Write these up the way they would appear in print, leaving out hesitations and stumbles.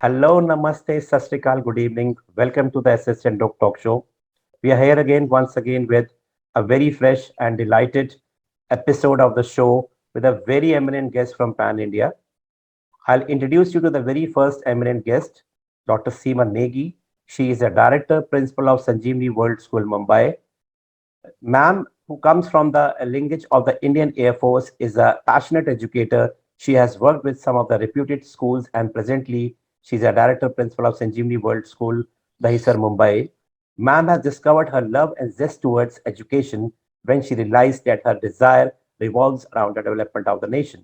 Hello, Namaste, Sastrikal, good evening. Welcome to the S.S.Chandhok talk show. We are here again, once again, with a very fresh and delighted episode of the show with a very eminent guest from Pan India. I'll introduce you to the very first eminent guest, Dr. Seema Negi. She is a director, principal of Sanjeevani World School, Mumbai. Ma'am, who comes from the lineage of the Indian Air Force, is a passionate educator. She has worked with some of the reputed schools, and presently she's a director principal of Sanjeevani World School, Dahisar, Mumbai. Ma'am has discovered her love and zest towards education when she realized that her desire revolves around the development of the nation.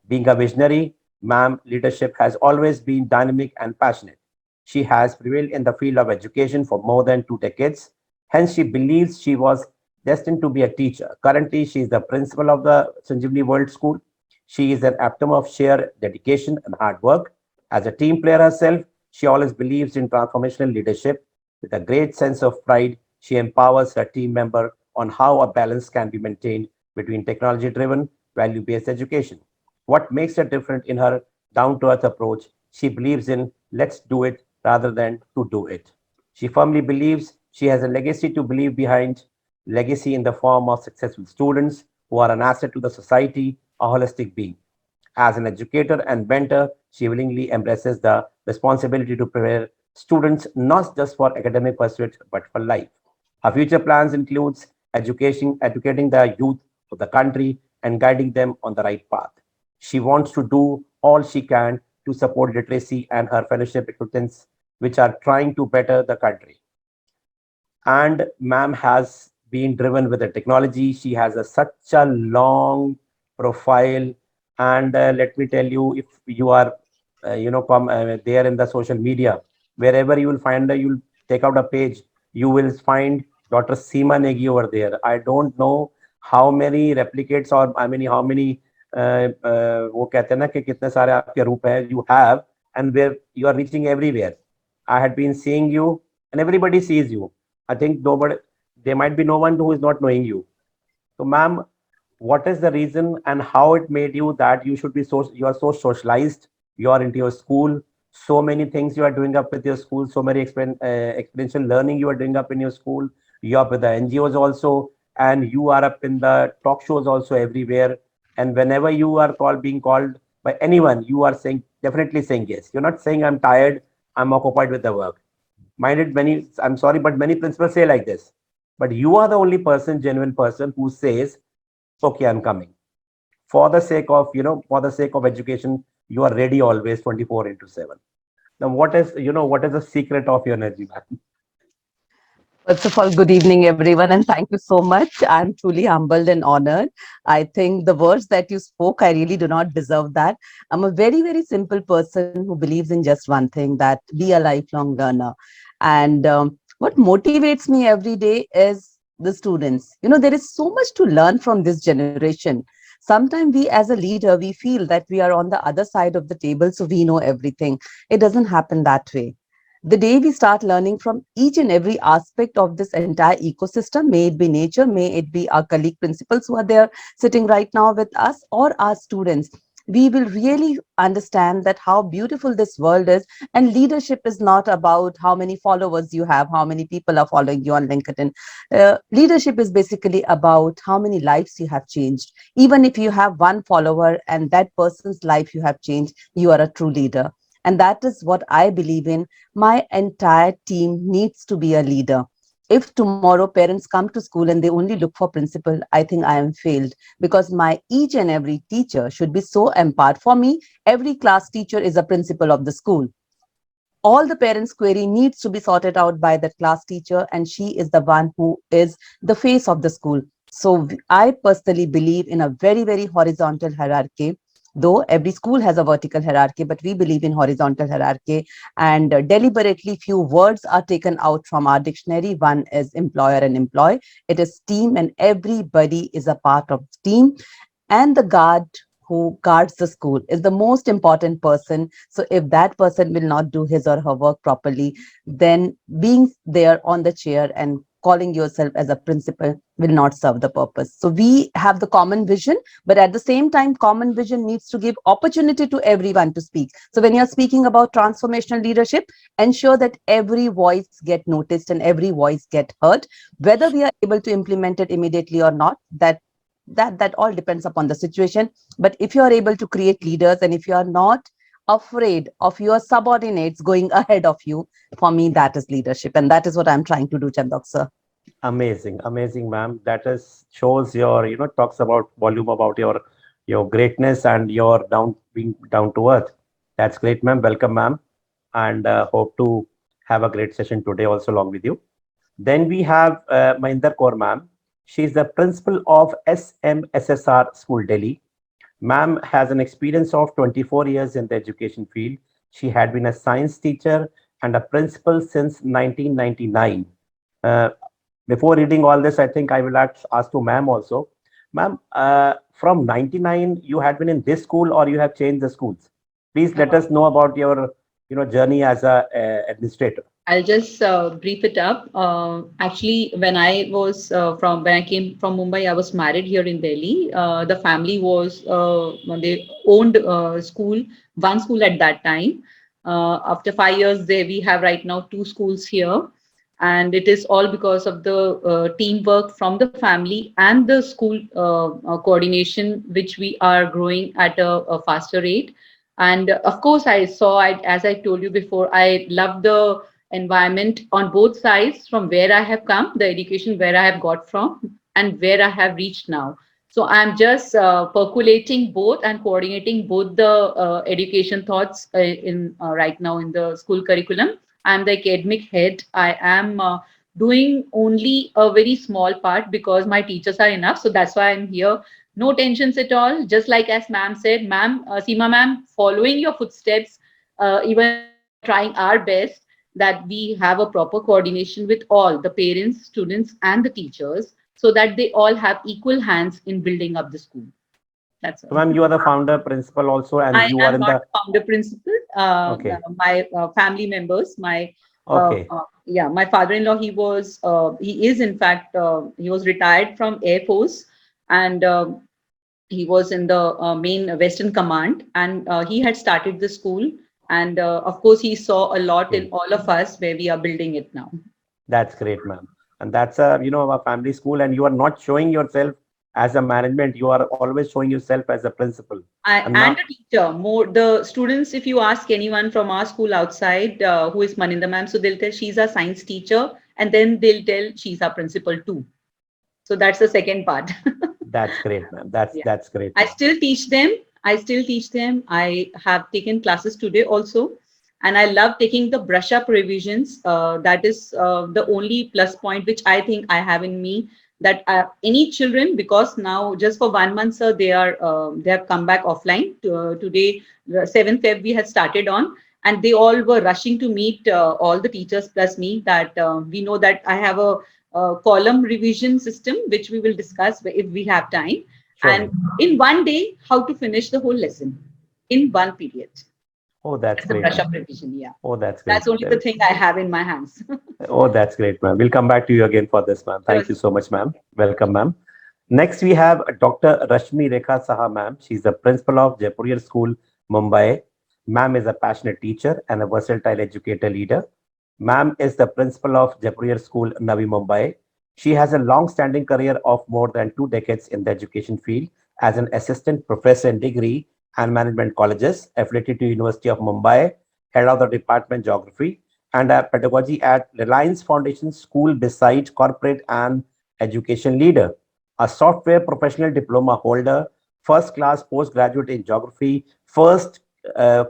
Being a visionary, Ma'am leadership has always been dynamic and passionate. She has prevailed in the field of education for more than 2 decades. Hence, she believes she was destined to be a teacher. Currently, she is the principal of the Sanjeevani World School. She is an epitome of sheer dedication and hard work. As a team player herself, she always believes in transformational leadership. With a great sense of pride, she empowers her team member on how a balance can be maintained between technology driven, value based education. What makes her different in her down to earth approach? She believes in let's do it rather than to do it. She firmly believes she has a legacy to leave behind, legacy in the form of successful students who are an asset to the society, a holistic being. As an educator and mentor, she willingly embraces the responsibility to prepare students not just for academic pursuits but for life. Her future plans includes educating the youth of the country and guiding them on the right path. She wants to do all she can to support literacy and her fellowship equipments which are trying to better the country. And ma'am has been driven with the technology. She has such a long profile, and let me tell you, if you are, there in the social media, wherever you will find her, you'll take out a page, you will find Dr. Seema Negi over there. I don't know how many replicates or how many वो कहते हैं ना कि कितने सारे आपके रूप हैं you have and where you are reaching everywhere. I had been seeing you and everybody sees you. I think nobody, there might be no one who is not knowing you. So, ma'am, what is the reason and how it made you that you should be so, you are so socialized, you are into your school, so many things you are doing up with your school, so many experiential learning you are doing up in your school, you are with the NGOs also, and you are up in the talk shows also everywhere. And whenever you are being called by anyone, you are saying, definitely saying yes. You're not saying, I'm tired, I'm occupied with the work. Minded many, I'm sorry, but many principals say like this. But you are the only person, genuine person who says, okay, I'm coming. For the sake of, for the sake of education, you are ready always 24 into 7. Now, what is the secret of your energy, ma'am? First of all, good evening, everyone, and thank you so much. I'm truly humbled and honored. I think the words that you spoke, I really do not deserve that. I'm a very, very simple person who believes in just one thing, that be a lifelong learner. And what motivates me every day is the students. There is so much to learn from this generation. Sometimes we, as a leader, we feel that we are on the other side of the table, so we know everything. It doesn't happen that way. The day we start learning from each and every aspect of this entire ecosystem, may it be nature, may it be our colleague principals who are there sitting right now with us, or our students, we will really understand that how beautiful this world is. And leadership is not about how many followers you have, how many people are following you on LinkedIn. Leadership is basically about how many lives you have changed. Even if you have one follower and that person's life you have changed, you are a true leader. And that is what I believe in. My entire team needs to be a leader. If tomorrow parents come to school and they only look for principal, I think I am failed, because my each and every teacher should be so empowered. For me, every class teacher is a principal of the school. All the parents' query needs to be sorted out by the class teacher, and she is the one who is the face of the school. So I personally believe in a very, very horizontal hierarchy. Though every school has a vertical hierarchy, but we believe in horizontal hierarchy. And deliberately, few words are taken out from our dictionary. One is employer and employee. It is team, and everybody is a part of the team. And the guard who guards the school is the most important person. So if that person will not do his or her work properly, then being there on the chair and calling yourself as a principal will not serve the purpose. So we have the common vision, but at the same time, common vision needs to give opportunity to everyone to speak. So when you're speaking about transformational leadership, ensure that every voice get noticed and every voice get heard. Whether we are able to implement it immediately or not, that all depends upon the situation. But if you are able to create leaders, and if you are not afraid of your subordinates going ahead of you, for me that is leadership, and that is what I'm trying to do, Chandok sir. Amazing, amazing, ma'am. That is shows your, talks about volume about your greatness and your being down to earth. That's great, ma'am. Welcome, ma'am, and hope to have a great session today also along with you. Then we have Mahinder Kaur, ma'am. She is the principal of SMSSR School, Delhi. Ma'am has an experience of 24 years in the education field. She had been a science teacher and a principal since 1999. Uh, Before reading all this, I think I will ask to ma'am also. Ma'am, from 99, you had been in this school or you have changed the schools? Please let us know about your, journey as a administrator. I'll just brief it up. Actually, when I came from Mumbai, I was married here in Delhi. The family was they owned one school at that time. After 5 years, we have right now two schools here, and it is all because of the teamwork from the family and the school coordination, which we are growing at a faster rate. And of course, as I told you before, I love the environment on both sides, from where I have come, the education where I have got from, and where I have reached now. So I'm just percolating both and coordinating both the education thoughts in right now in the school curriculum. I'm the academic head. I am doing only a very small part because my teachers are enough. So that's why I'm here. No tensions at all. Just like as ma'am said, ma'am, Seema ma'am, following your footsteps, even we are trying our best that we have a proper coordination with all the parents, students, and the teachers so that they all have equal hands in building up the school. That's So, all. ma'am, you are the founder principal also, and I you are am in not the. the founder principal. Okay, My family members, okay, yeah, my father-in-law, he is in fact, he was retired from Air Force, and he was in the main Western Command, and he had started the school. And of course, he saw a lot in okay. all of us where we are building it now. That's great, ma'am. And that's a family school, and you are not showing yourself as a management. You are always showing yourself as a principal. And And now, a teacher. More the students, if you ask anyone from our school outside who is Maninda ma'am, so they'll tell she's a science teacher, and then they'll tell she's our principal too. So that's the second part. that's great, ma'am. That's Yeah. that's great, I ma'am. still teach them. I still teach them. I have taken classes today also. and I love taking the brush up revisions. That is the only plus point which I think I have in me, that any children, because now just for 1 month, sir, they have come back offline. Today, the 7th Feb, we had started on, and they all were rushing to meet all the teachers plus me. That we know that I have a column revision system which we will discuss if we have time, Sure, and ma'am. in one day how to finish the whole lesson in one period. Oh, that's That's a great, brush ma'am. up revision. Yeah, Oh, that's great. that's only the thing I have in my hands. Oh, that's great, ma'am. We'll come back to you again for this, ma'am. Thank you Yes. so much, ma'am. Welcome, ma'am. Next, we have Dr. Rashmi Rekha Saha, ma'am. She's the principal of Jaipuriya School, Mumbai. Ma'am is a passionate teacher and a versatile educator leader. Ma'am is the principal of Jaipuriya School, Navi Mumbai. She has a long-standing career of more than 2 decades in the education field as an assistant professor in degree and management colleges affiliated to University of Mumbai, head of the department geography and pedagogy at Reliance Foundation School beside corporate and education leader, a software professional diploma holder, first class postgraduate in geography, first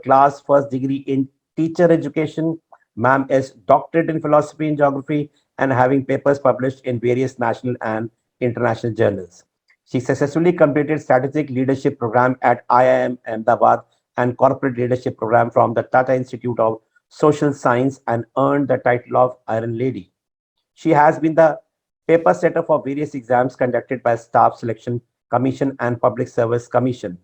class first degree in teacher education. Ma'am is doctorate in philosophy and geography and having papers published in various national and international journals. She successfully completed strategic leadership program at IIM Ahmedabad and corporate leadership program from the Tata Institute of Social Science and earned the title of Iron Lady. She has been the paper setter for various exams conducted by Staff Selection Commission and Public Service Commission,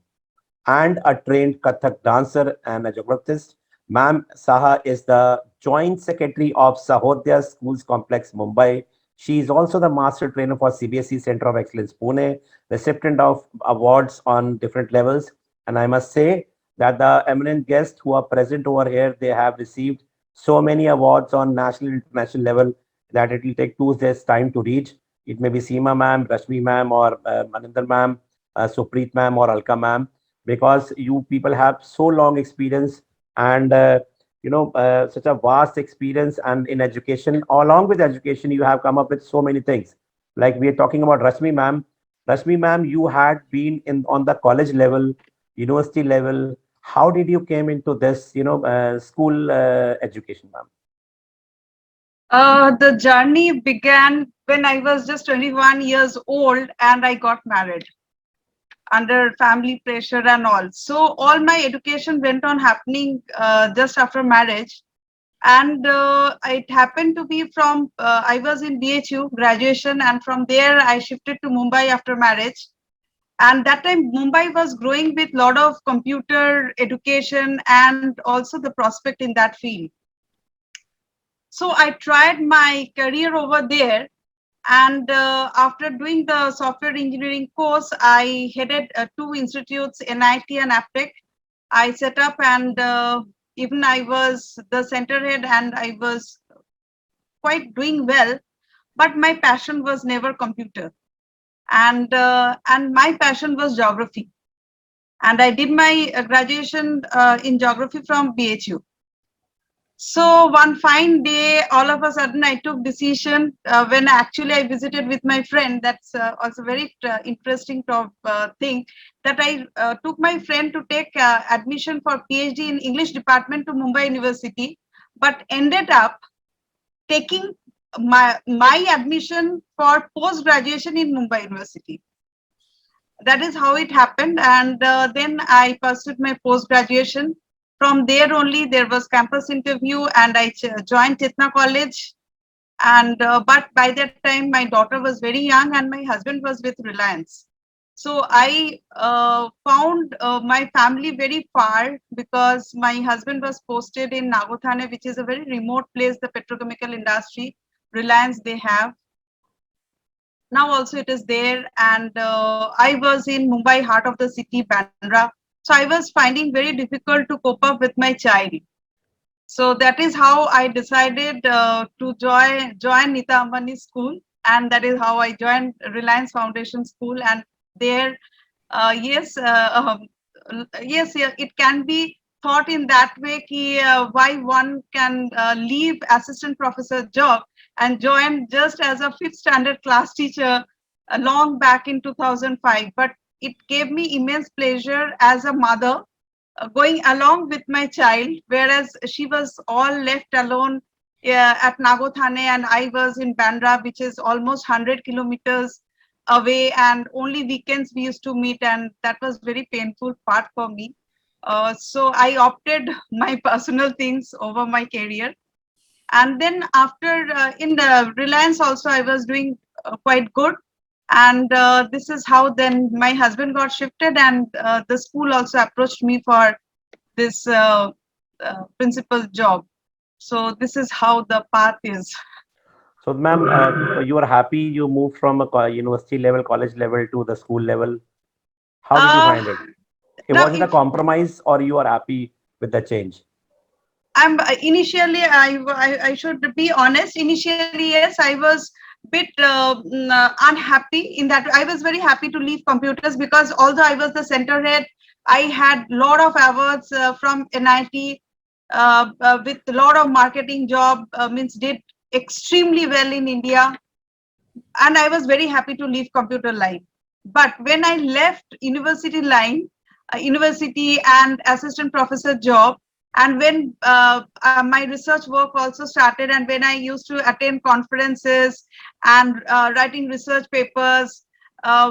and a trained Kathak dancer and a geographist. Ma'am Saha is the Joint Secretary of Sahodaya Schools Complex, Mumbai. She is also the Master Trainer for CBSE Center of Excellence, Pune, recipient of awards on different levels. And I must say that the eminent guests who are present over here, they have received so many awards on national and international level that it will take 2 days time to reach. It may be Seema ma'am, Rashmi ma'am, or Maninder ma'am, Supreet ma'am, or Alka ma'am, because you people have so long experience and such a vast experience, and in education, along with education, you have come up with so many things. Like we are talking about Rashmi ma'am. Rashmi ma'am, you had been in on the college level, university level. How did you came into this school education, ma'am? The journey began when I was just 21 years old and I got married under family pressure and all. So all my education went on happening just after marriage. And it happened to be from, I was in BHU graduation, and from there I shifted to Mumbai after marriage. And that time Mumbai was growing with a lot of computer education and also the prospect in that field. So I tried my career over there, and after doing the software engineering course, I headed 2 institutes, NIT and Aptech. I set up, and even I was the center head, and I was quite doing well. But my passion was never computer, and my passion was geography. And I did my graduation in geography from BHU. So one fine day, all of a sudden, I took decision when actually I visited with my friend. That's also very interesting thing, that I took my friend to take admission for PhD in English department to Mumbai University, but ended up taking my admission for post graduation in Mumbai University. That is how it happened, and then I pursued my post graduation. From there only there was campus interview, and I joined Chitna College. And but by that time my daughter was very young and my husband was with Reliance. So I found my family very far, because my husband was posted in Nagothane, which is a very remote place, the petrochemical industry. Reliance they have. Now also it is there, and I was in Mumbai, heart of the city, Bandra. So I was finding very difficult to cope up with my child. So that is how I decided to join Nita Ambani's school, and that is how I joined Reliance Foundation School. And there, yes, yes, yeah, it can be thought in that way ki, why one can leave assistant professor job and join just as a fifth standard class teacher long back in 2005. But it gave me immense pleasure as a mother going along with my child, whereas she was all left alone at Nagothane, and I was in Bandra, which is almost 100 kilometers away, and only weekends we used to meet, and that was very painful part for me. So I opted my personal things over my career. And then after in the Reliance also, I was doing quite good. And this is how then my husband got shifted, and the school also approached me for this principal job. So this is how the path is. So, ma'am, you are happy you moved from a university level, college level to the school level. How did you Uh, find it? now, Was it a if compromise or you are happy with the change? I'm initially, I should be honest. Initially, yes, I was bit unhappy in that. I was very happy to leave computers because although I was the center head, I had lot of awards from NIT with a lot of marketing job. Means did extremely well in India, and I was very happy to leave computer line. But when I left university line, university and assistant professor job, and when my research work also started, and when I used to attend conferences and writing research papers,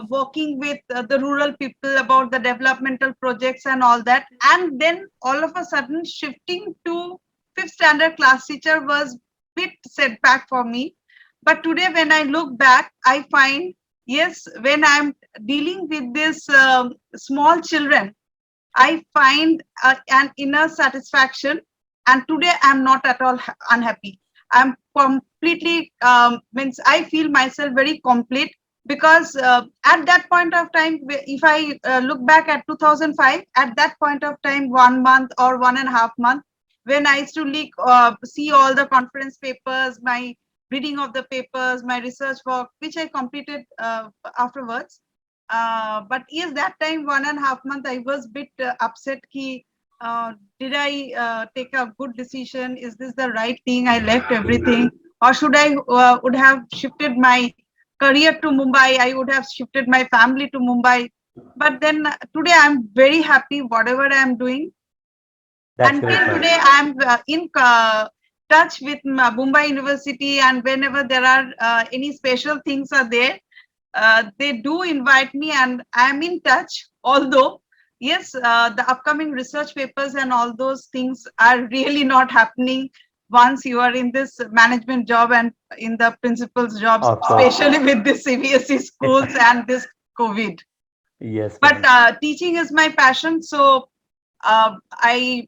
working with the rural people about the developmental projects and all that, and then all of a sudden shifting to fifth standard class teacher was bit setback for me. But today, when I look back, I find, yes, when I'm dealing with this small children, I find an inner satisfaction. And today, I'm not at all unhappy. I'm completely, means I feel myself very complete because at that point of time, if I look back at 2005, at that point of time, 1 month or 1.5 months, when I used to see all the conference papers, my reading of the papers, my research work, which I completed afterwards. But yes, that time 1.5 month, I was bit upset. Did I take a good decision? Is this the right thing? I left everything, or should I would have shifted my career to Mumbai? I would have shifted my family to Mumbai. But then today, I'm very happy. Whatever I'm doing, That's great, until ma'am. today, I'm in touch with Mumbai University, and whenever there are any special things are there, they do invite me, and I'm in touch. Although, yes, the upcoming research papers and all those things are really not happening once you are in this management job and in the principal's jobs, Of course. especially with the CBSE schools and this COVID. Yes, But ma'am. teaching is my passion, so I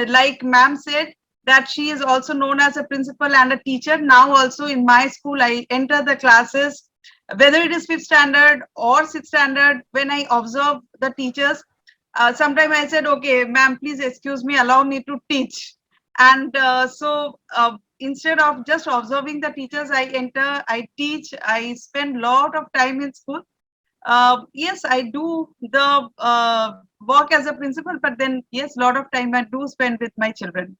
like ma'am said that she is also known as a principal and a teacher. Now also in my school, I enter the classes, whether it is fifth standard or sixth standard. When I observe the teachers, sometimes I said, "Okay, ma'am, please excuse me, allow me to teach." And instead of just observing the teachers, I enter, I teach, I spend lot of time in school. Yes, I do the work as a principal, but then yes, lot of time I do spend with my children.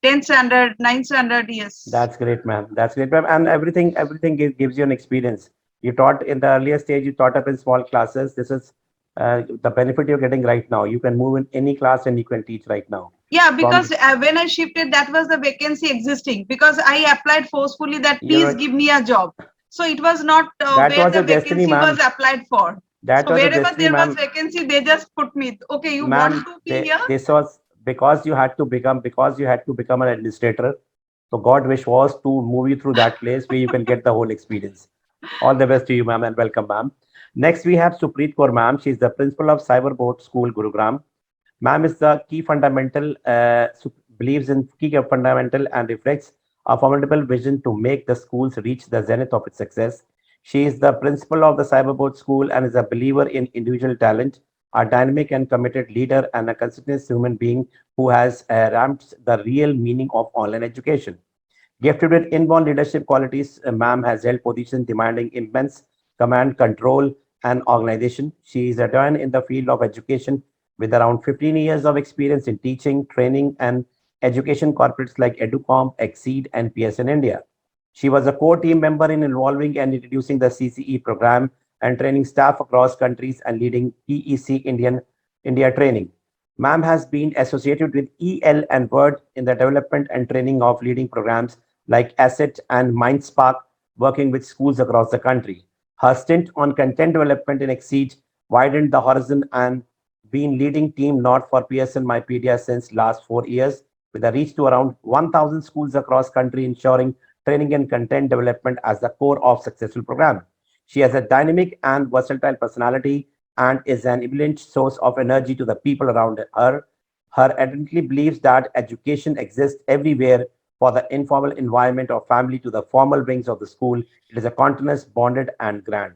10th standard, ninth standard, yes. That's great, ma'am. That's great, ma'am. And everything gives you an experience. You taught in the earlier stage, you taught up in small classes. This is the benefit you're getting right now. You can move in any class and you can teach right now. Yeah, From because when I shifted, that was the vacancy existing because I applied forcefully that you please know, give me a job. So it was not that where was the your destiny, vacancy was ma'am. applied for. That So was your wherever destiny, there was ma'am. vacancy, they just put me. Okay, you want Ma'am, to be here? this was because you had to become an administrator. So God wish was to move you through that place where you can get the whole experience. All the best to you, ma'am, and welcome, ma'am. Next, we have Supreet Kaur, ma'am. She's the principal of Cyber Board School, Gurugram. Ma'am is the key fundamental, believes in key fundamental and reflects a formidable vision to make the schools reach the zenith of its success. She is the principal of the Cyberboard School and is a believer in individual talent, a dynamic and committed leader, and a consistent human being who has ramped the real meaning of online education. Gifted with inborn leadership qualities, ma'am has held positions demanding immense command, control, and organization. She is a veteran in the field of education with around 15 years of experience in teaching, training, and education corporates like Educom, Exceed, and PSN India. She was a core team member in involving and introducing the CCE program and training staff across countries and leading PEC India training. Ma'am has been associated with EL and Word in the development and training of leading programs like Asset and MindSpark, working with schools across the country. Her stint on content development in Exceed widened the horizon and been leading team not for Pearson MyPedia since last 4 years, with a reach to around 1,000 schools across country, ensuring training and content development as the core of successful program. She has a dynamic and versatile personality and is an ebullient source of energy to the people around her. Her ardently believes that education exists everywhere for the informal environment of family to the formal wings of the school. It is a continuous, bonded, and grand.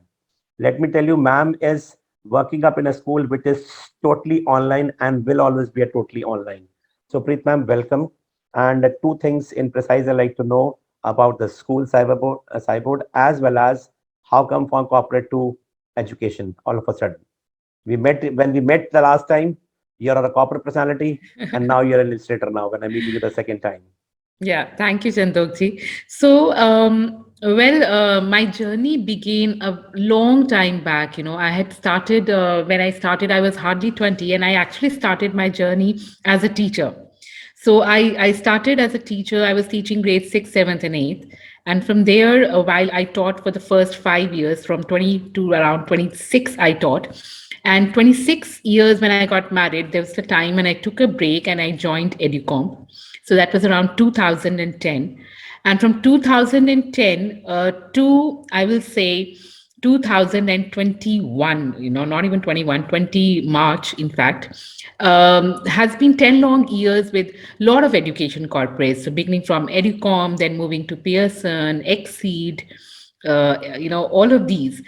Let me tell you, ma'am is working up in a school which is totally online and will always be a totally online. So, Preet ma'am, welcome. And two things in precise I like to know about the school cyborg as well as how come from corporate to education all of a sudden. We met when we met the last time. You're a corporate personality, and now you're an illustrator. Now, when I'm meeting you the second time, Yeah, thank you, Chandokji. So, my journey began a long time back. I had started, when I started, I was hardly 20, and I actually started my journey as a teacher. So, I started as a teacher. I was teaching grade sixth, seventh, and eighth. And from there, while I taught for the first 5 years, from 20 to around 26, I taught. And 26 years when I got married, there was the time when I took a break and I joined Educom. So that was around 2010. And from 2010 to, I will say, 2021, not even 21, 20 March, in fact, has been 10 long years with a lot of education corporates. So beginning from Educom, then moving to Pearson, Exceed, all of these.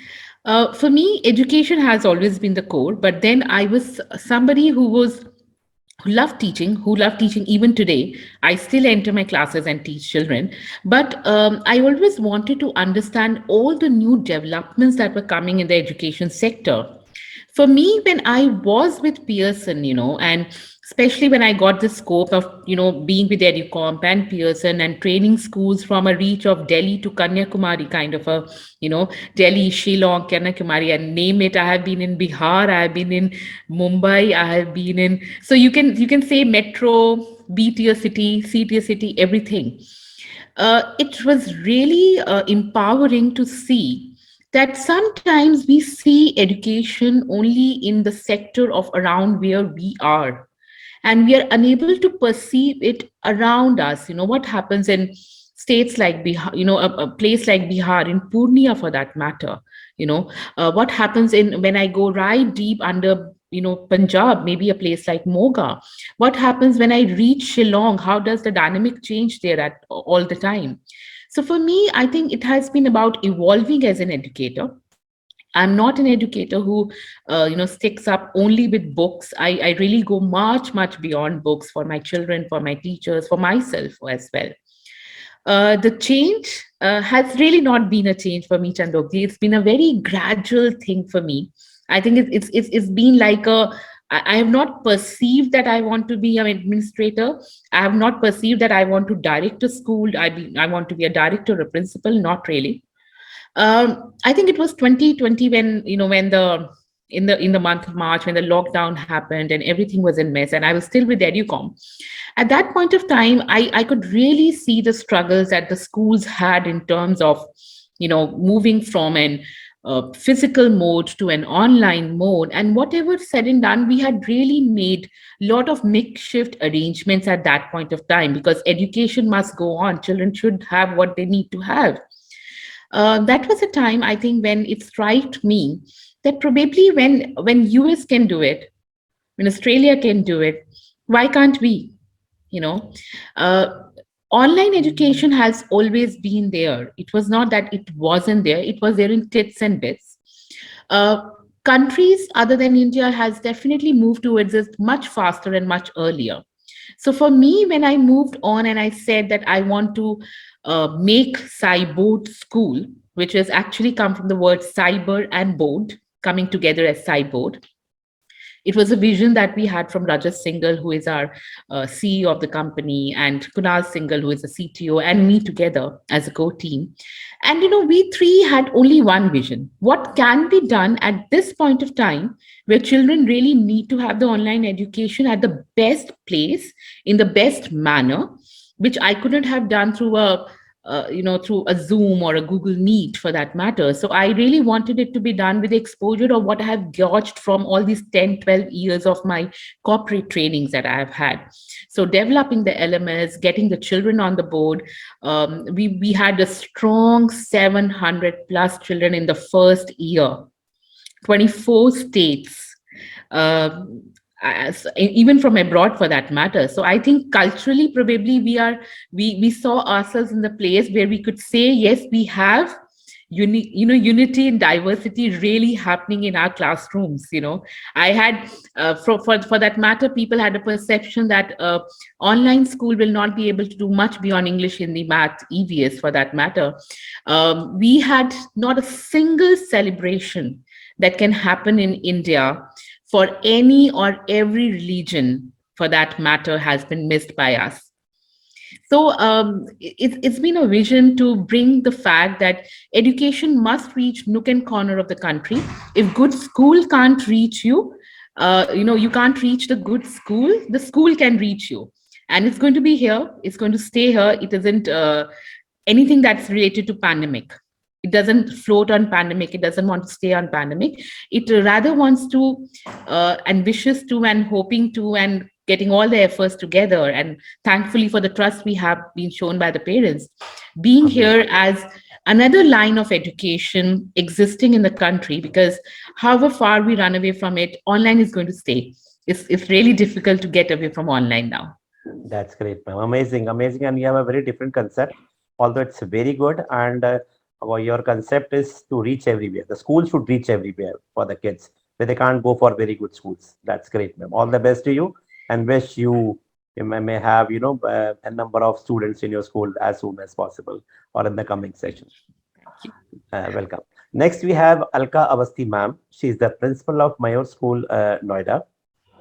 For me, education has always been the core, but then I was somebody who love teaching even today. I still enter my classes and teach children, but I always wanted to understand all the new developments that were coming in the education sector. For me, when I was with Pearson, and especially when I got the scope of, being with Educomp and Pearson and training schools from a reach of Delhi to Kanyakumari, kind of a, Delhi, Shillong, Kanyakumari, and name it. I have been in Bihar, I have been in Mumbai, I have been in, so you can say metro, B tier city, C tier city, everything. It was really empowering to see that sometimes we see education only in the sector of around where we are, and we are unable to perceive it around us. What happens in states like Bihar, a place like Bihar, in Purnia for that matter. What happens in when I go right deep under, Punjab, maybe a place like Moga. What happens when I reach Shillong? How does the dynamic change there at all the time? So for me, I think it has been about evolving as an educator. I'm not an educator who, sticks up only with books. I really go much, much beyond books for my children, for my teachers, for myself as well. The change has really not been a change for me, Chandokji. It's been a very gradual thing for me. I think it's been like I have not perceived that I want to be an administrator. I have not perceived that I want to direct a school. I want to be a director, a principal. Not really. I think it was 2020 when, when the month of March, when the lockdown happened and everything was in mess, and I was still with Educom. At that point of time, I could really see the struggles that the schools had in terms of, moving from an physical mode to an online mode. And whatever said and done, we had really made a lot of makeshift arrangements at that point of time, because education must go on. Children should have what they need to have. That was a time, I think, when it struck me that probably when US can do it, when Australia can do it, why can't we? You know, uh, Online education has always been there. It was not that it wasn't there; it was there in tits and bits. Uh, Countries other than India has definitely moved towards this much faster and much earlier. So for me, when I moved on and I said that I want to make cyborg school, which has actually come from the word cyber and board coming together as cyborg, It was a vision that we had from Rajat Singhal, who is our CEO of the company, and Kunal Singhal, who is the CTO, and me together as a core team. And we three had only one vision: what can be done at this point of time, where children really need to have the online education at the best place, in the best manner, which I couldn't have done through through a Zoom or a Google Meet, for that matter. So I really wanted it to be done with the exposure of what I have gauged from all these 10, 12 years of my corporate trainings that I have had. So developing the LMS, getting the children on the board. We had a strong 700 plus children in the first year, 24 states, even from abroad, for that matter. So I think culturally, probably we saw ourselves in the place where we could say, yes, we have unity and diversity really happening in our classrooms. I had, for that matter, people had a perception that online school will not be able to do much beyond English, Hindi, math, EVS, for that matter. We had not a single celebration that can happen in India for any or every religion, for that matter, has been missed by us. So it's been a vision to bring the fact that education must reach nook and corner of the country. If good school can't reach you, you can't reach the good school. The school can reach you, and it's going to be here. It's going to stay here. It isn't anything that's related to pandemic. It doesn't float on pandemic. It doesn't want to stay on pandemic. It rather wants to, and wishes to, and hoping to, and getting all the efforts together. And thankfully for the trust we have been shown by the parents, being Amazing. here as another line of education existing in the country, because however far we run away from it, online is going to stay. It's really difficult to get away from online now. That's great, ma'am. Amazing, amazing. And you have a very different concept, although it's very good. And your concept is to reach everywhere. The school should reach everywhere for the kids, where they can't go for very good schools. That's great, ma'am. All the best to you, and wish you may have a number of students in your school as soon as possible or in the coming session. Welcome. Next, we have Alka Avasti, ma'am. She is the principal of Mayor School, Noida.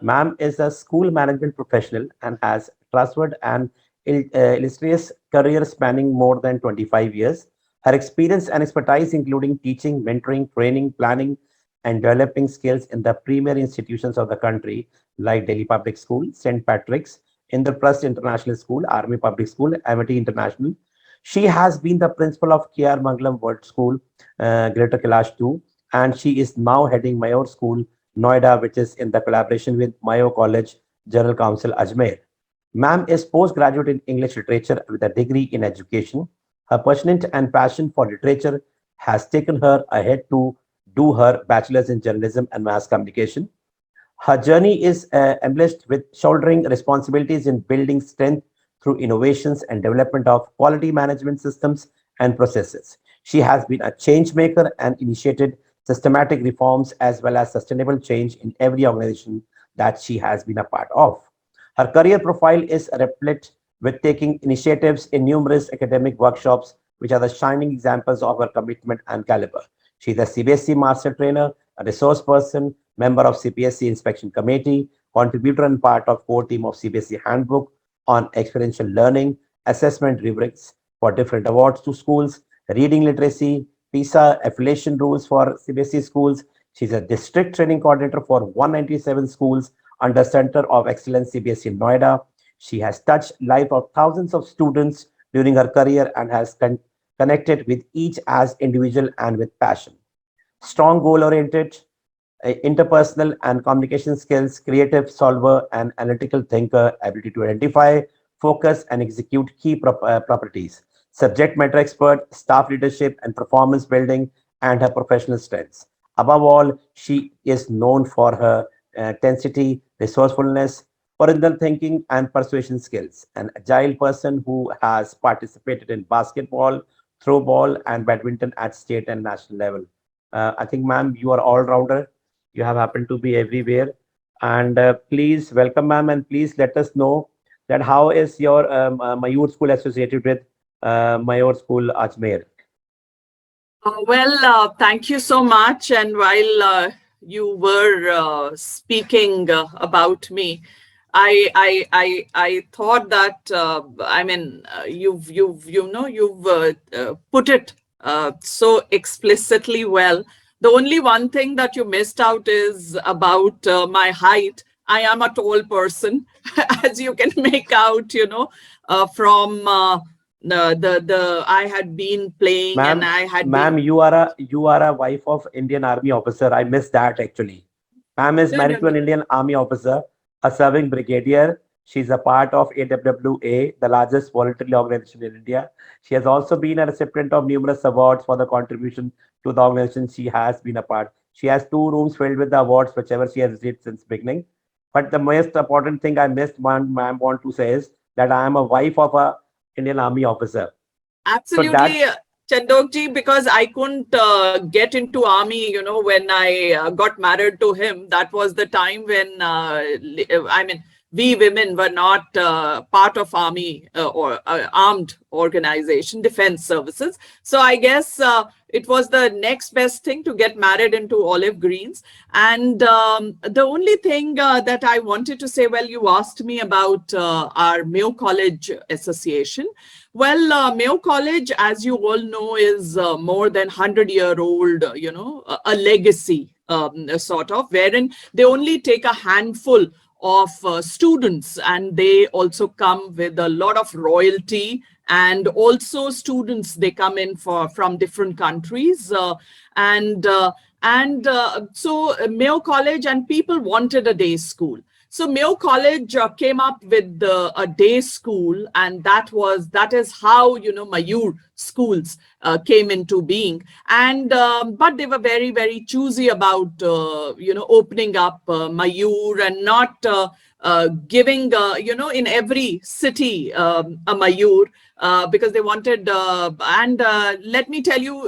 Ma'am is a school management professional and has trustworthy and illustrious career spanning more than 25 years. Her experience and expertise, including teaching, mentoring, training, planning, and developing skills in the premier institutions of the country, like Delhi Public School, St. Patrick's, Indraprasth International School, Army Public School, Amity International. She has been the principal of KR Mangalam World School, Greater Kailash 2, and she is now heading Mayor School, Noida, which is in the collaboration with Mayo College General Council, Ajmer. Ma'am is postgraduate in English literature with a degree in education. Her passion and passion for literature has taken her ahead to do her bachelor's in journalism and mass communication. Her journey is embellished with shouldering responsibilities in building strength through innovations and development of quality management systems and processes. She has been a change maker and initiated systematic reforms as well as sustainable change in every organization that she has been a part of. Her career profile is replete with taking initiatives in numerous academic workshops, which are the shining examples of her commitment and caliber. She is a CBSE master trainer, a resource person, member of CPSC inspection committee, contributor and part of core team of CBSE handbook on experiential learning, assessment rubrics for different awards to schools, reading literacy, PISA affiliation rules for CBSE schools. She's a district training coordinator for 197 schools under Center of Excellence CBSE in Noida. She has touched life of thousands of students during her career and has connected with each as individual and with passion. Strong goal-oriented, interpersonal and communication skills, creative solver and analytical thinker, ability to identify, focus and execute key properties, subject matter expert, staff leadership and performance building, and her professional strengths. Above all, she is known for her intensity, resourcefulness, original thinking, and persuasion skills. An agile person who has participated in basketball, throw ball, and badminton at state and national level. I think, ma'am, you are all rounder. You have happened to be everywhere. And please welcome, ma'am, and please let us know that how is your Mayur School associated with Mayor School Ajmer? Thank you so much. And while you were speaking about me, I thought that you've put it so explicitly well. The only one thing that you missed out is about my height. I am a tall person, as you can make out, from the I had been playing and Ma'am, I had ma'am, been. you are a wife of Indian Army officer. I missed that actually. Ma'am is No, no, married to no. an Indian Army officer, a serving brigadier. She's a part of AWWA, the largest voluntary organization in India. She has also been a recipient of numerous awards for the contribution to the organization she has been a part. She has two rooms filled with the awards, whichever she has received since beginning. But the most important thing I missed, ma'am, want to say is that I am a wife of a Indian Army officer. So Absolutely, that's Chandokji, because I couldn't get into army, when I got married to him. That was the time when, we women were not part of army or armed organization, defense services. So I guess it was the next best thing to get married into olive greens. And the only thing that I wanted to say, well, you asked me about our Mayo College Association. Well, Mayo College, as you all know, is more than 100-year-old, a legacy sort of, wherein they only take a handful of students, and they also come with a lot of royalty, and also students, they come in from different countries, so Mayo College, and people wanted a day school. So Mayo College came up with a day school, and that is how Mayur schools came into being. And but they were very, very choosy about opening up Mayur, and not giving in every city a Mayur, because they wanted. And let me tell you,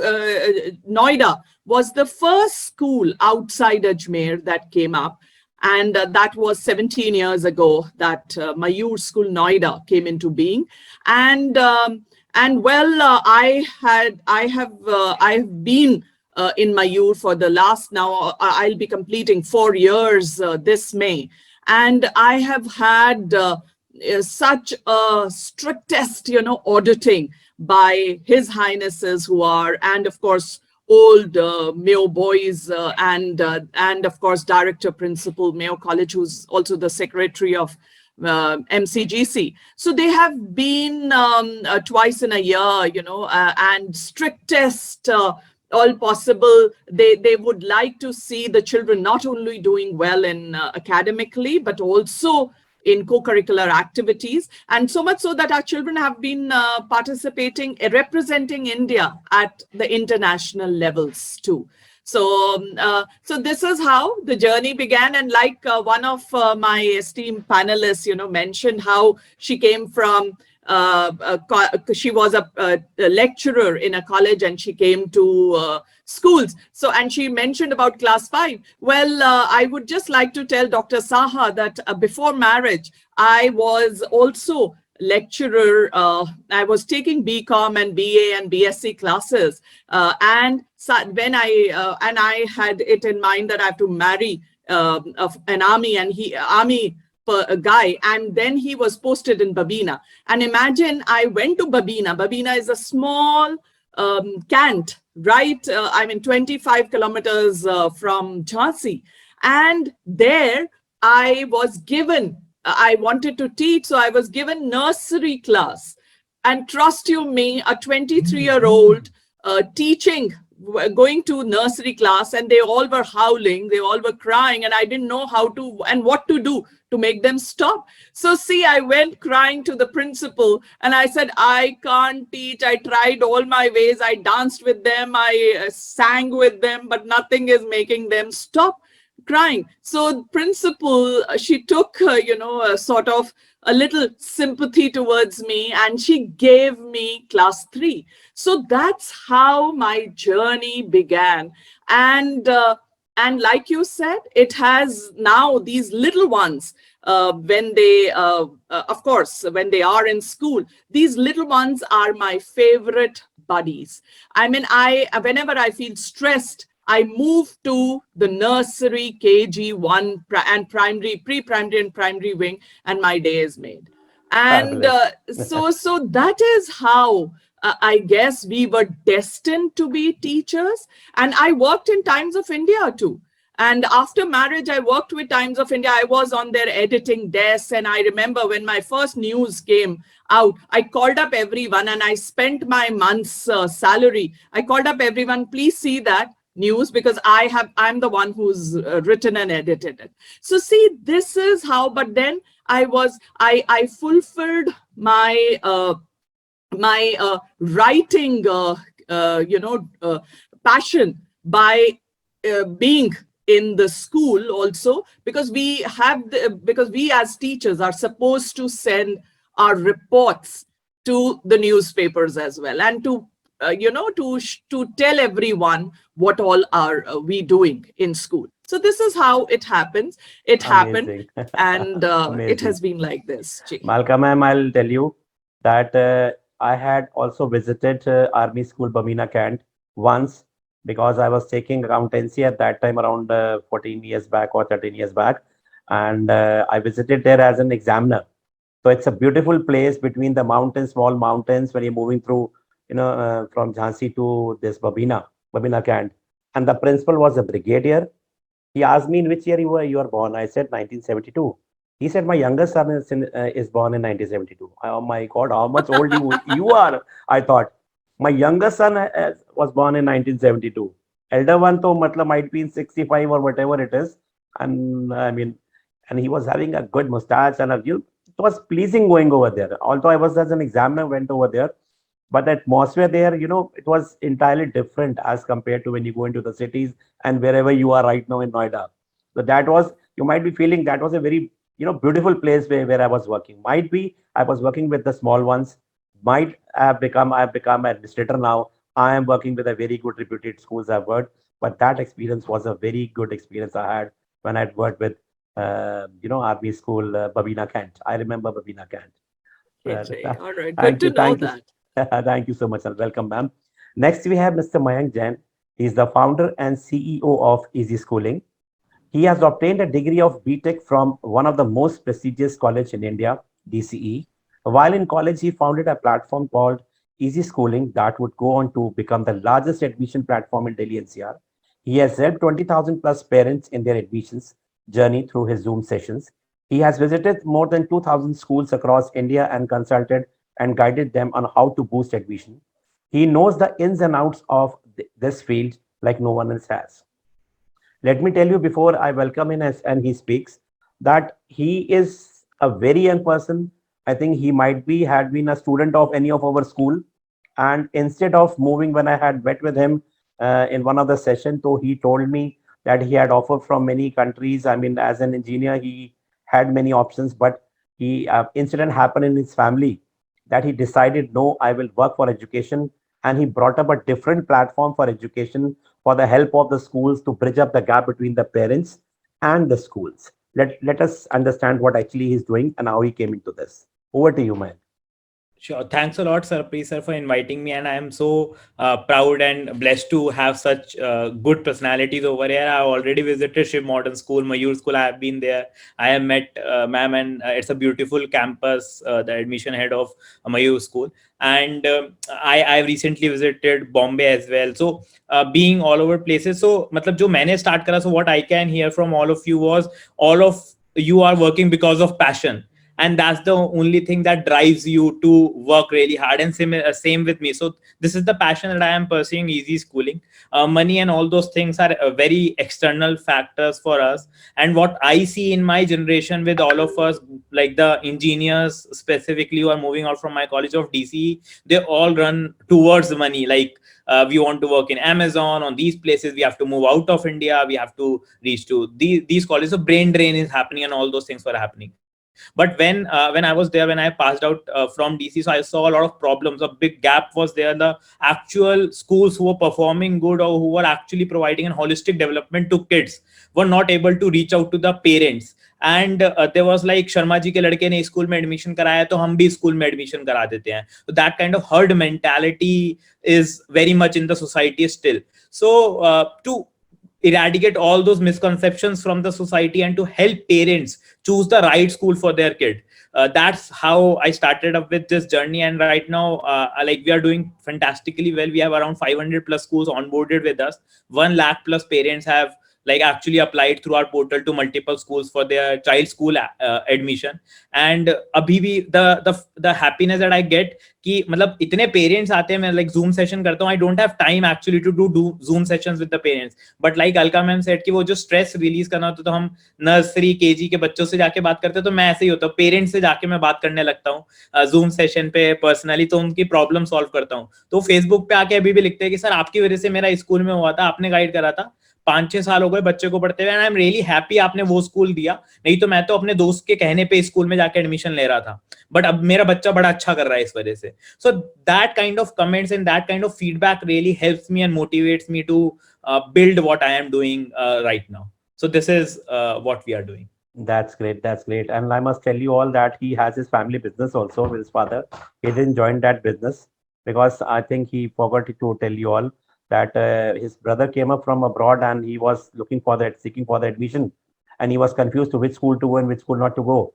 Noida was the first school outside Ajmer that came up. And that was 17 years ago that Mayur School Noida came into being. And well, I have been in Mayur for the last, now I'll be completing 4 years this May. And I have had such a strictest, auditing by His Highnesses, who are, and of course, old Mayo boys, and of course Director Principal Mayo College, who's also the Secretary of MCGC. So they have been twice in a year, and strictest all possible. They would like to see the children not only doing well in academically, but also in co-curricular activities, and so much so that our children have been participating, representing India at the international levels too. So this is how the journey began. And like one of my esteemed panelists, mentioned how she came from, she was a lecturer in a college, and she came to schools. So, and she mentioned about class 5. Well, I would just like to tell Dr. Saha that before marriage, I was also lecturer. I was taking BCom and BA and BSc classes, and so when I had it in mind that I have to marry an army, and a guy, and then he was posted in Babina. And imagine, I went to Babina. Babina is a small cant, right? 25 kilometers from Jhansi. And there I was given, I wanted to teach, so I was given nursery class. And trust you me, a 23-year-old teaching, going to nursery class, and they all were howling, they all were crying, and I didn't know how to and what to do to make them stop. So see, I went crying to the principal, and I said, I can't teach. I tried all my ways. I danced with them, I sang with them, but nothing is making them stop crying. So principal, she took a sort of a little sympathy towards me, and she gave me class 3. So that's how my journey began. And like you said, it has now these little ones, when they of course, when they are in school, these little ones are my favorite buddies. I mean, whenever I feel stressed, I moved to the nursery, KG1, and primary, pre-primary and primary wing, and my day is made. And Fabulous. so that is how I guess we were destined to be teachers. And I worked in Times of India too. And after marriage, I worked with Times of India. I was on their editing desk. And I remember when my first news came out, I called up everyone and I spent my month's salary. I called up everyone, please see that news, because I'm the one who's written and edited it. So see, this is how. But then I fulfilled my writing passion by being in the school also, because because we as teachers are supposed to send our reports to the newspapers as well, and to to tell everyone what all are we doing in school. So this is how it happens. It happened, Amazing. and it Amazing. has been like this. Ji. Malcolm, ma'am, I'll tell you that I had also visited Army School Bamina Cant once because I was taking accountancy at that time around 14 years back or 13 years back. And I visited there as an examiner. So it's a beautiful place between the mountains, small mountains, when you're moving through, from Jhansi to this Babina Cant. And the principal was a brigadier. He asked me in which year you are born. I said 1972. He said my youngest son is born in 1972. Oh my God, how much old you are? I thought my youngest son was born in 1972. Elder one to matlab might be in 65 or whatever it is. And I mean, and he was having a good mustache and it was pleasing going over there. Although I was as an examiner went over there, but the atmosphere there, it was entirely different as compared to when you go into the cities and wherever you are right now in Noida. So that was, you might be feeling that was a very, beautiful place where I was working. Might be I was working with the small ones. I've become an administrator now. I am working with a very good reputed schools I've worked. But that experience was a very good experience I had when I'd worked with, Army School, Babina Kant. I remember Babina Kant. Okay, Jay. All right, good Thank to you. know Thank you. that. Thank you so much and welcome, ma'am. Next, we have Mr. Mayank Jain. He is the founder and CEO of Easy Schooling. He has obtained a degree of BTech from one of the most prestigious college in India, DCE. While in college, he founded a platform called Easy Schooling that would go on to become the largest admission platform in Delhi NCR. He has helped 20,000 plus parents in their admissions journey through his Zoom sessions. He has visited more than 2,000 schools across India and consulted and guided them on how to boost admission. He knows the ins and outs of this field like no one else has. Let me tell you before I welcome him and he speaks that he is a very young person. I think he might be had been a student of any of our school, and instead of moving when I had met with him in one of the sessions, so he told me that he had offer from many countries. I mean, as an engineer, he had many options, but he incident happened in his family that he decided no, I will work for education, and he brought up a different platform for education for the help of the schools to bridge up the gap between the parents and the schools. Let us understand what actually he's doing and how he came into this. Over to you, man. Sure. Thanks a lot, Sarpreet sir, for inviting me. And I am so proud and blessed to have such good personalities over here. I already visited Shiv Modern School, Mayur School. I have been there. I have met ma'am, and it's a beautiful campus, the admission head of Mayur School. And I recently visited Bombay as well. So being all over places. So, matlab, jo maine start kara, so what I can hear from all of you was all of you are working because of passion, and that's the only thing that drives you to work really hard. And same with me. So this is the passion that I am pursuing. Easy Schooling, money and all those things are very external factors for us. And what I see in my generation with all of us, like the engineers specifically who are moving out from my college of DC, they all run towards money. Like we want to work in Amazon, on these places, we have to move out of India, we have to reach to these colleges. So brain drain is happening and all those things were happening. But when I was there, when I passed out from DC, so I saw a lot of problems. A big gap was there. The actual schools who were performing good or who were actually providing an holistic development to kids were not able to reach out to the parents. And there was like, Sharma ji के लड़के ने school में admission कराया तो हम भी school में admission करा देते हैं. So that kind of herd mentality is very much in the society still. So to eradicate all those misconceptions from the society and to help parents choose the right school for their kid. That's how I started up with this journey. And right now, like, we are doing fantastically well. We have around 500 plus schools onboarded with us. 1 lakh plus parents have like actually applied through our portal to multiple schools for their child school admission. And abhi bhi the happiness that I get कि मतलब इतने parents आते हैं, मैं like zoom session करता हूँ, I don't have time actually to do zoom sessions with the parents, but like Alka ma'am said कि वो जो स्ट्रेस रिलीज करना होता है, तो हम नर्सरी केजी के बच्चों से जाके बात करते हैं, तो मैं ऐसे ही होता हूँ, पेरेंट्स से जाके मैं बात करने लगता हूँ जूम सेशन पे पर्सनली, तो उनकी प्रॉब्लम सॉल्व करता हूँ. तो फेसबुक पे आके अभी भी लिखते हैं कि सर आपकी वजह से मेरा स्कूल में हुआ था, आपने गाइड करा था, 5-6 साल हो गए बच्चे को पढ़ते हुए, and I am really happy आपने वो स्कूल दिया, नहीं तो मैं तो अपने दोस्त के कहने पे स्कूल में जाके एडमिशन ले रहा था, बट अब मेरा बच्चा बड़ा अच्छा कर रहा है इस वजह से. So that kind of comments and that kind of feedback really helps me and motivates me to build what I am doing right now. So this is what we are doing. That's great. That's great. And I must tell you all that he has his family business also with his father. He didn't join that business because I think he forgot to tell you all that his brother came up from abroad and he was looking for that, seeking for the admission, and he was confused to which school to go and which school not to go.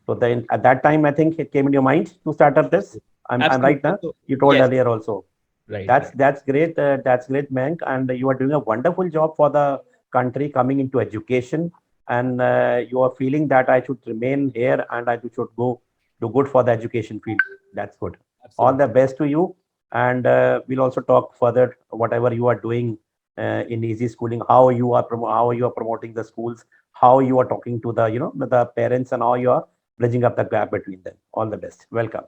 So then at that time, I think it came in your mind to start up this. I'm right now. You told Yes. earlier also. Right. That's great. That's great, Mank. And you are doing a wonderful job for the country coming into education. And you are feeling that I should remain here and I should go do good for the education field. That's good. Absolutely. All the best to you. And we'll also talk further whatever you are doing in easy schooling, how you are promoting the schools, how you are talking to the the parents, and how you are bridging up the gap between them. All the best. Welcome.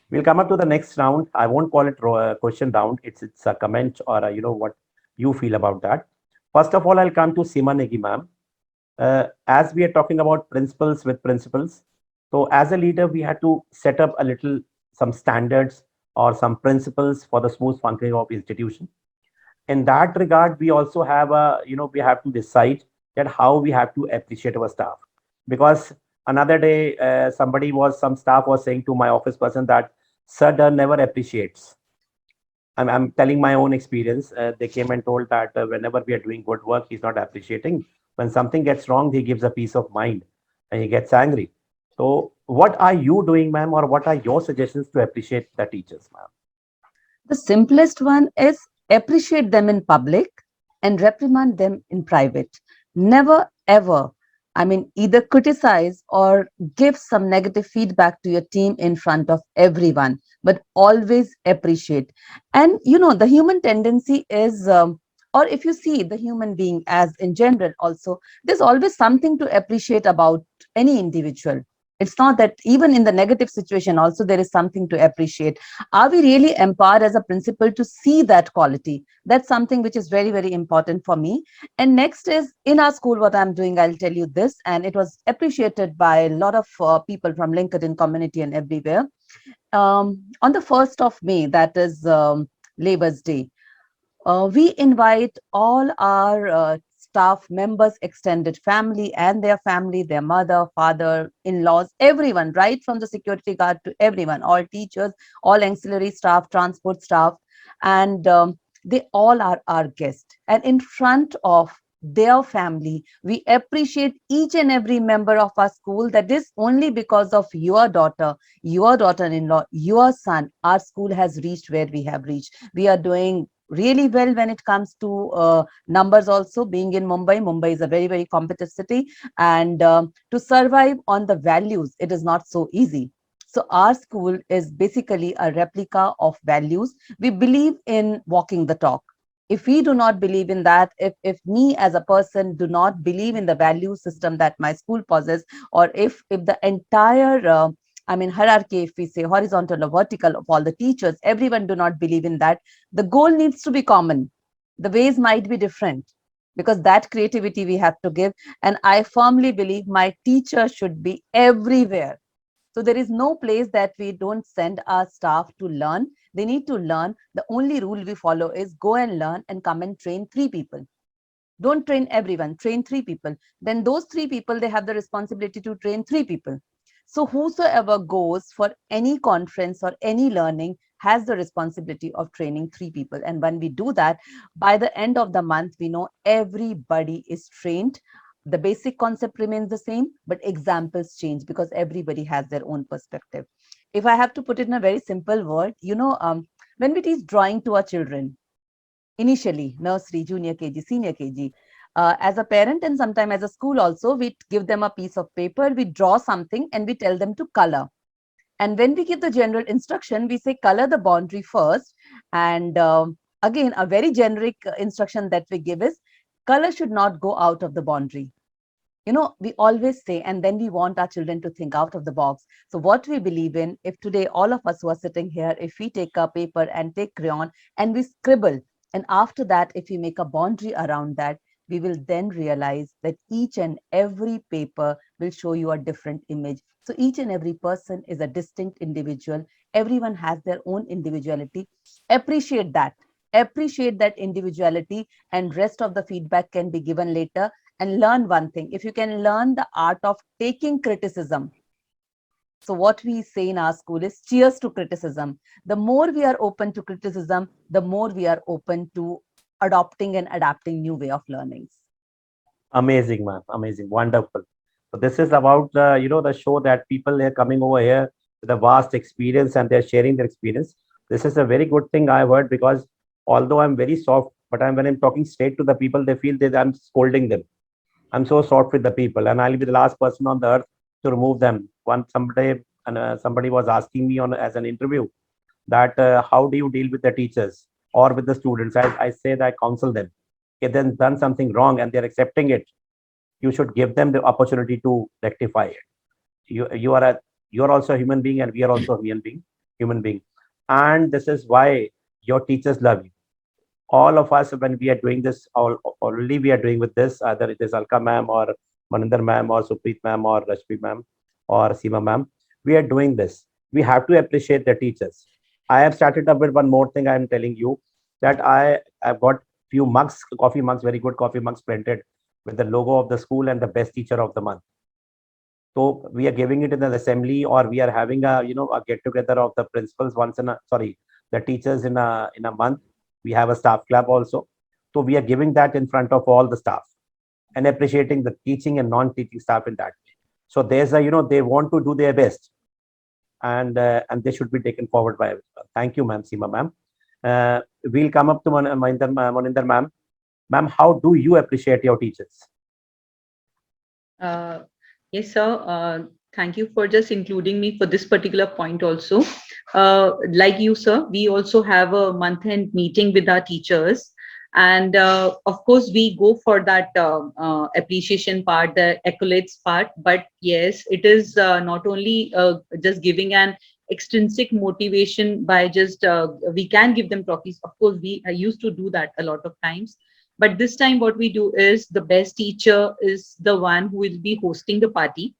We'll come up to the next round. I won't call it question round. It's a comment or what you feel about that. First of all, I'll come to Seema Negi ma'am. As we are talking about principles with principles, so as a leader, we had to set up a little some standards or some principles for the smooth functioning of institution. In that regard, we also have we have to decide that how we have to appreciate our staff, because another day some staff was saying to my office person that sir never appreciates. I'm telling my own experience. They came and told that whenever we are doing good work, he's not appreciating. When something gets wrong, he gives a peace of mind and he gets angry. So what are you doing, ma'am, or what are your suggestions to appreciate the teachers, ma'am? The simplest one is appreciate them in public and reprimand them in private. Never ever, either criticize or give some negative feedback to your team in front of everyone, but always appreciate. And the human tendency is, or if you see the human being as in general also, there's always something to appreciate about any individual. It's not that even in the negative situation also there is something to appreciate. Are we really empowered as a principal to see that quality? That's something which is very, very important for me. And next is in our school, what I'm doing, I'll tell you this, and it was appreciated by a lot of people from LinkedIn community and everywhere. On the 1st of May, that is Labor's Day, we invite all our staff members, extended family and their mother, father, in-laws, everyone, right from the security guard to everyone, all teachers, all ancillary staff, transport staff, and they all are our guests. And in front of their family, we appreciate each and every member of our school, that is only because of your daughter-in-law, your son, our school has reached where we have reached. We are doing really well when it comes to numbers also. Being in Mumbai is a very, very competitive city, and to survive on the values, it is not so easy. So our school is basically a replica of values. We believe in walking the talk. If we do not believe in that, if me as a person do not believe in the value system that my school possesses, or if the entire hierarchy, if we say horizontal or vertical of all the teachers, everyone do not believe in that, the goal needs to be common. The ways might be different, because that creativity we have to give. And I firmly believe my teacher should be everywhere. So there is no place that we don't send our staff to learn. They need to learn. The only rule we follow is go and learn and come and train 3 people. Don't train everyone, train 3 people. Then those 3 people, they have the responsibility to train 3 people. So whosoever goes for any conference or any learning, has the responsibility of training 3 people. And when we do that, by the end of the month, we know everybody is trained. The basic concept remains the same, but examples change because everybody has their own perspective. If I have to put it in a very simple word, when we teach drawing to our children, initially nursery, junior kg, senior kg, as a parent and sometime as a school also, we give them a piece of paper, we draw something and we tell them to color. And when we give the general instruction, we say color the boundary first. And again, a very generic instruction that we give is color should not go out of the boundary. We always say, and then we want our children to think out of the box. So what we believe in, if today all of us who are sitting here, if we take a paper and take crayon and we scribble, and after that, if we make a boundary around that, we will then realize that each and every paper will show you a different image. So each and every person is a distinct individual. Everyone has their own individuality. Appreciate that. Appreciate that individuality, and rest of the feedback can be given later. And learn one thing: if you can learn the art of taking criticism. So what we say in our school is cheers to criticism. The more we are open to criticism, the more we are open to adopting and adapting new way of learnings. Amazing, man. Amazing. Wonderful. So this is about the show that people are coming over here with a vast experience and they're sharing their experience. This is a very good thing I've heard, because although I'm very soft, but when I'm talking straight to the people, they feel that I'm scolding them. I'm so soft with the people, and I'll be the last person on the earth to remove them. One someday, and somebody was asking me on as an interview that how do you deal with the teachers or with the students? I say that I counsel them. If they've done something wrong and they're accepting it, you should give them the opportunity to rectify it. You're also a human being, and we are also a human being, and this is why your teachers love you. All of us, when we are doing this, already we are doing with this, either it is Alka ma'am or Maninder ma'am or Supreet ma'am or Rashmi ma'am or Seema ma'am, we are doing this. We have to appreciate the teachers. I have started up with one more thing. I am telling you that I have got few mugs, coffee mugs, very good coffee mugs printed with the logo of the school and the best teacher of the month. So we are giving it in an assembly, or we are having a get together of the principals once in a sorry the teachers in a month. We have a staff club also. So we are giving that in front of all the staff and appreciating the teaching and non-teaching staff in that way. So there's they want to do their best, and they should be taken forward by everyone. Thank you, ma'am, Seema ma'am. We'll come up to Maninder ma'am. Ma'am, how do you appreciate your teachers? Uh, yes, sir. Thank you for just including me for this particular point also. Like you, sir, we also have a month-end meeting with our teachers. And of course, we go for that appreciation part, the accolades part. But yes, it is not only just giving an extrinsic motivation by just we can give them trophies. Of course, we used to do that a lot of times. But this time, what we do is the best teacher is the one who will be hosting the party,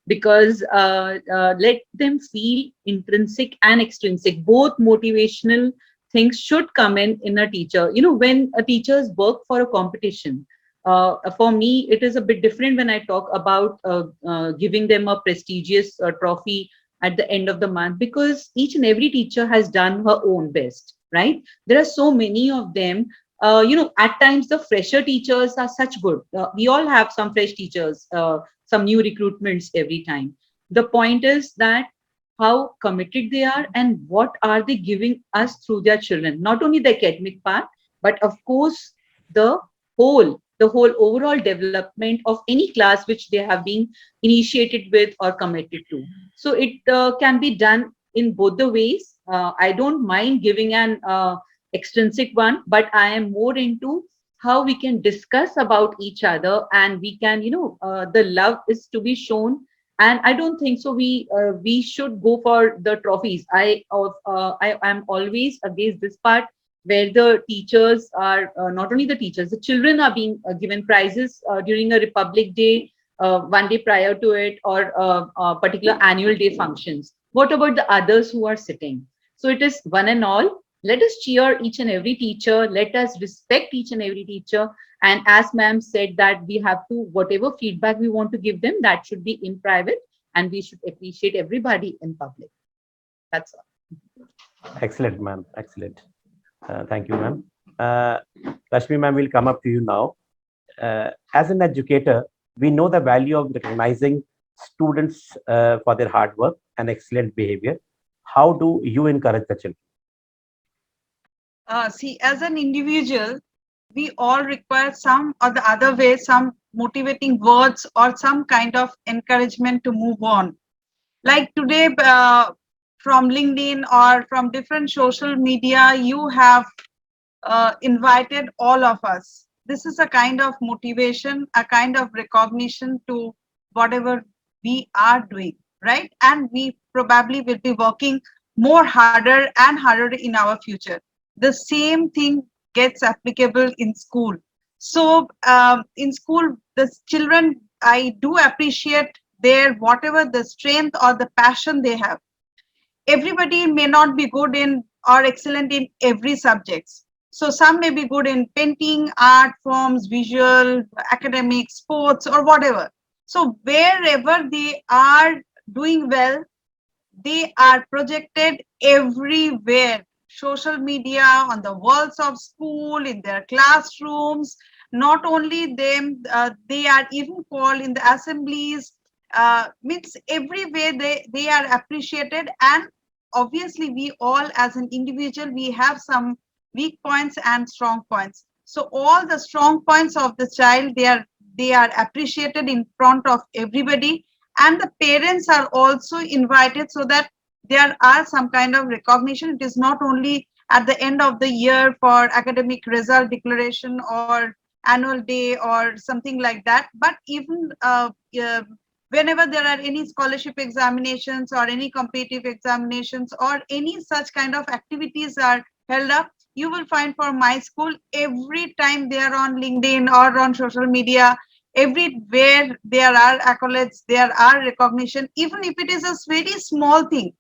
because let them feel intrinsic and extrinsic. Both motivational things should come in a teacher. When a teachers work for a competition, for me, it is a bit different when I talk about giving them a prestigious trophy at the end of the month, because each and every teacher has done her own best, right? There are so many of them. At times the fresher teachers are such good. We all have some fresh teachers, some new recruitments every time. The point is that how committed they are and what are they giving us through their children, not only the academic part, but of course the the whole overall development of any class which they have been initiated with or committed to. So it can be done in both the ways. I don't mind giving an extrinsic one, but I am more into how we can discuss about each other, and we can, the love is to be shown. And I don't think so we should go for the trophies. I am always against this part, where the teachers are not only the teachers, the children are being given prizes during a Republic Day, one day prior to it, or particular annual day functions. What about the others who are sitting? So it is one and all. Let us cheer each and every teacher. Let us respect each and every teacher. And as ma'am said, that we have to, whatever feedback we want to give them, that should be in private, and we should appreciate everybody in public. That's all. Excellent, ma'am. Excellent. Thank you, ma'am. Uh, Rashmi, ma'am, will come up to you now. As an educator, we know the value of recognizing students for their hard work and excellent behavior. How do you encourage the children? See, as an individual, we all require some or the other way, some motivating words or some kind of encouragement to move on. Like today, from LinkedIn or from different social media, you have invited all of us. This is a kind of motivation, a kind of recognition to whatever we are doing, right? And we probably will be working more harder and harder in our future. The same thing gets applicable in school. So in school, the children, I do appreciate their whatever the strength or the passion they have. Everybody may not be good in or excellent in every subjects. So some may be good in painting, art forms, visual, academic, sports, or whatever. So wherever they are doing well, they are projected everywhere. Social media, on the walls of school, in their classrooms. Not only them, they are even called in the assemblies. Means everywhere they are appreciated, and obviously we all as an individual we have some weak points and strong points. So all the strong points of the child they are appreciated in front of everybody, and the parents are also invited so that there are some kind of recognition. It is not only at the end of the year for academic result declaration or annual day or something like that, but even whenever there are any scholarship examinations or any competitive examinations or any such kind of activities are held up, you will find for my school every time they are on LinkedIn or on social media, everywhere there are accolades, there are recognition, even if it is a very small thing.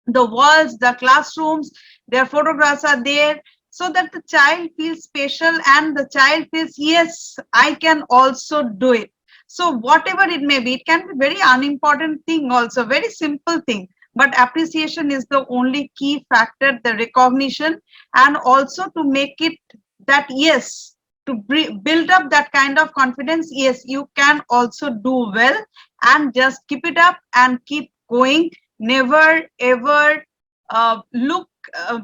The walls, the classrooms, their photographs are there, so that the child feels special and the child feels, yes, I can also do it. So whatever it may be, it can be very unimportant thing also, very simple thing. But appreciation is the only key factor, the recognition, and also to make it that, yes, to build up that kind of confidence, yes, you can also do well, and just keep it up and keep going. Never ever look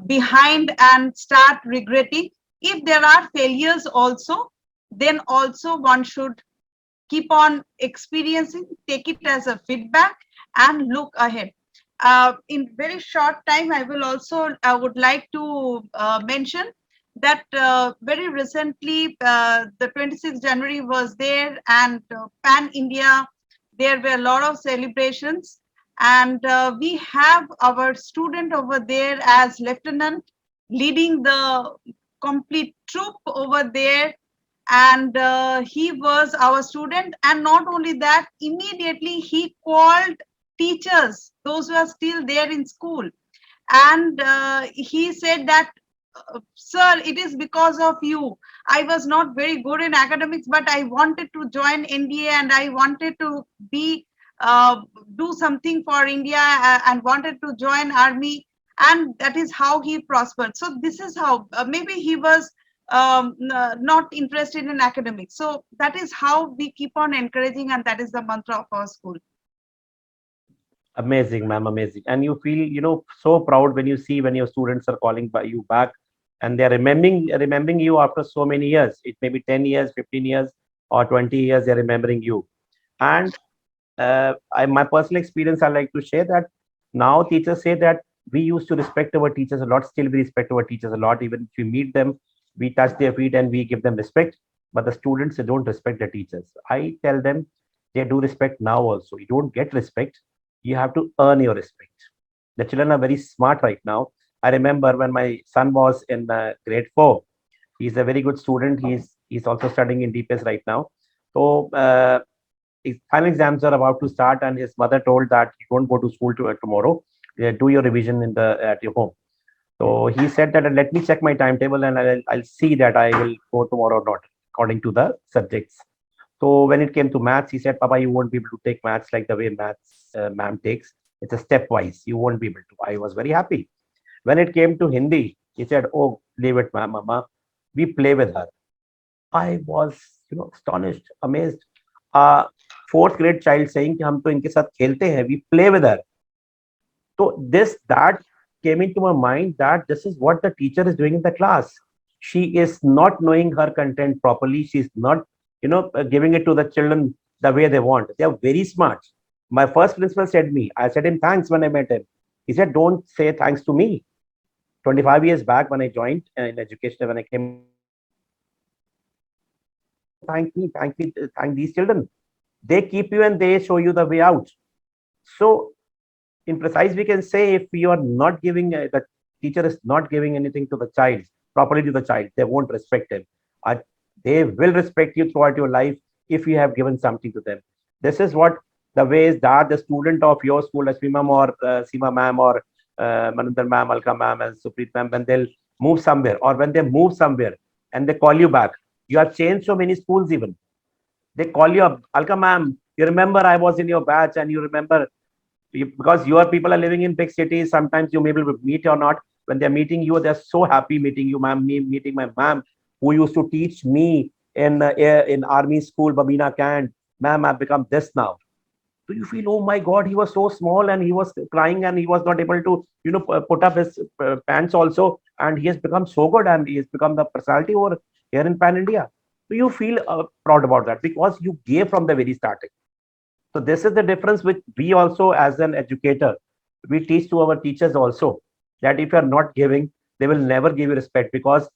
behind and start regretting. If there are failures also, then also one should keep on experiencing, take it as a feedback, and look ahead. In very short time, I will also would like to mention that very recently, the 26th January was there, and Pan India, there were a lot of celebrations, and we have our student over there as lieutenant leading the complete troop over there, and he was our student. And not only that, immediately he called teachers, those who are still there in school, and he said that, sir, it is because of you. I was not very good in academics, but I wanted to join NDA and I wanted to be do something for India, and wanted to join army, and that is how he prospered. So this is how maybe he was not interested in academics. So that is how we keep on encouraging, and that is the mantra of our school. Amazing, ma'am, amazing. And you feel, so proud when you see when your students are calling by you back and they're remembering you after so many years. It may be 10 years, 15 years, or 20 years, they're remembering you. And my personal experience, I like to share that now teachers say that we used to respect our teachers a lot. Still, we respect our teachers a lot. Even if we meet them, we touch their feet and we give them respect. But the students, they don't respect the teachers. I tell them they do respect now also. You don't get respect. You have to earn your respect. The children are very smart right now. I remember when my son was in grade 4. He's a very good student. He's also studying in DPS right now. So his final exams are about to start, and his mother told that you don't go to school tomorrow. Do your revision at your home. So he said that let me check my timetable and I'll see that I will go tomorrow or not according to the subjects. So when it came to maths, he said, Papa, you won't be able to take maths like the way maths ma'am takes. It's a stepwise. You won't be able to. I was very happy. When it came to Hindi, he said, "Oh, leave it, mama. We play with her." I was, astonished, amazed. A fourth grade child saying कि हम तो इनके साथ खेलते हैं, we play with her. So that came into my mind that this is what the teacher is doing in the class. She is not knowing her content properly. She's not, giving it to the children the way they want. They are very smart. My first principal said me, I said him thanks when I met him. He said, don't say thanks to me. 25 years back when I joined in education, when I came, thank me, thank these children. They keep you and they show you the way out. So in precise, we can say if you are not giving, the teacher is not giving anything to the child, properly to the child, they won't respect him. They will respect you throughout your life if you have given something to them. This is what the ways that the student of your school, Ashmi ma'am or Seema ma'am or Manandar ma'am, Alka ma'am and Supreet ma'am, when they'll move somewhere or when they move somewhere and they call you back, you have changed so many schools even. They call you up, Alka ma'am, you remember I was in your batch and you remember because your people are living in big cities, sometimes you may be able to meet or not. When they're meeting you, they're so happy meeting you, ma'am, meeting my ma'am, who used to teach me in army school, Babina Cant. Ma'am, I've become this now. So you feel, oh my God, he was so small and he was crying and he was not able to, put up his pants also. And he has become so good and he has become the personality over here in Pan India. So you feel proud about that because you gave from the very starting. So this is the difference which we also, as an educator, we teach to our teachers also, that if you are not giving, they will never give you respect because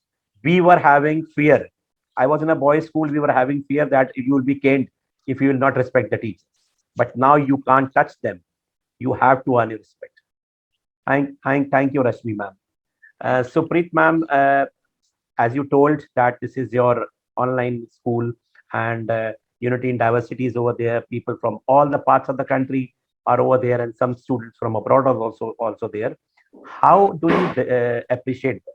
we were having fear. I was in a boys' school, we were having fear that you will be caned if you will not respect the teachers. But now you can't touch them. You have to earn your respect. Thank you, Rashmi ma'am. Supreet ma'am, as you told that this is your online school and unity and diversity is over there. People from all the parts of the country are over there, and some students from abroad are also there. How do you appreciate them?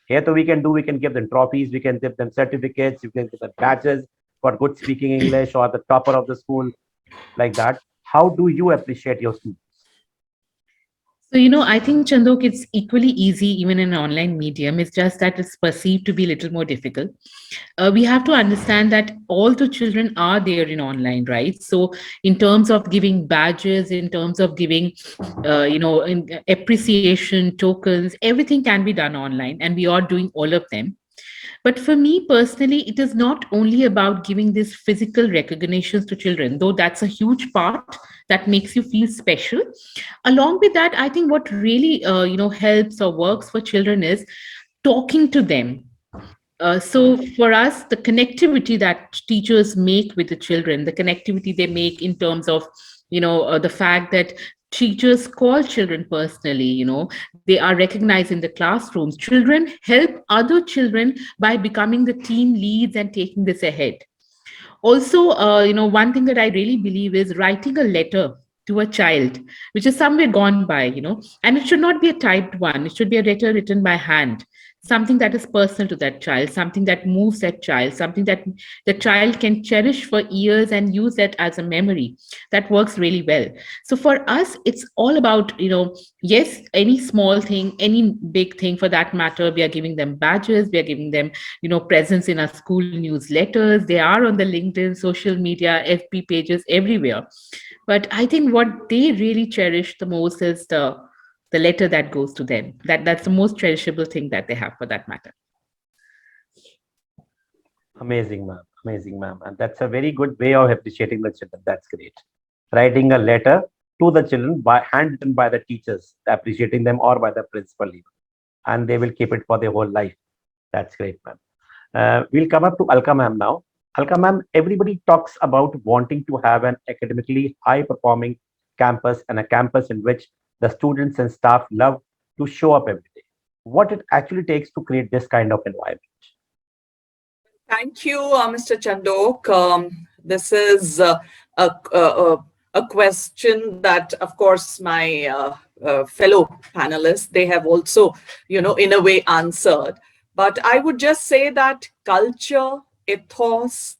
Here, so we can give them trophies, we can give them certificates, we can give them badges for good speaking English or the topper of the school, like that. How do you appreciate your students? So, I think, Chandok, it's equally easy even in an online medium. It's just that it's perceived to be a little more difficult. We have to understand that all the children are there in online, right? So, in terms of giving badges, in terms of giving, appreciation tokens, everything can be done online, and we are doing all of them. But for me personally, it is not only about giving these physical recognitions to children, though that's a huge part that makes you feel special. Along with that, I think what really helps or works for children is talking to them. So for us, the connectivity that teachers make with the children, the connectivity they make in terms of, the fact that teachers call children personally, they are recognized in the classrooms. Children help other children by becoming the team leads and taking this ahead. Also, one thing that I really believe is writing a letter to a child, which is somewhere gone by, and it should not be a typed one. It should be a letter written by hand, something that is personal to that child, something that moves that child, something that the child can cherish for years and use that as a memory. That works really well. So for us, it's all about, yes, any small thing, any big thing for that matter, we are giving them badges, we are giving them, presence in our school newsletters. They are on the LinkedIn, social media, FB pages, everywhere. But I think what they really cherish the most is the letter that goes to them. That's the most cherishable thing that they have for that matter. Amazing, ma'am. Amazing, ma'am. And that's a very good way of appreciating the children. That's great. Writing a letter to the children by handwritten by the teachers, appreciating them or by the principal even. And they will keep it for their whole life. That's great, ma'am. We'll come up to Alka ma'am now. Alka ma'am, everybody talks about wanting to have an academically high performing campus and a campus in which the students and staff love to show up every day. What it actually takes to create this kind of environment? Thank you, Mr. Chandok. This is a question that, of course, my fellow panelists, they have also, in a way answered. But I would just say that culture, ethos,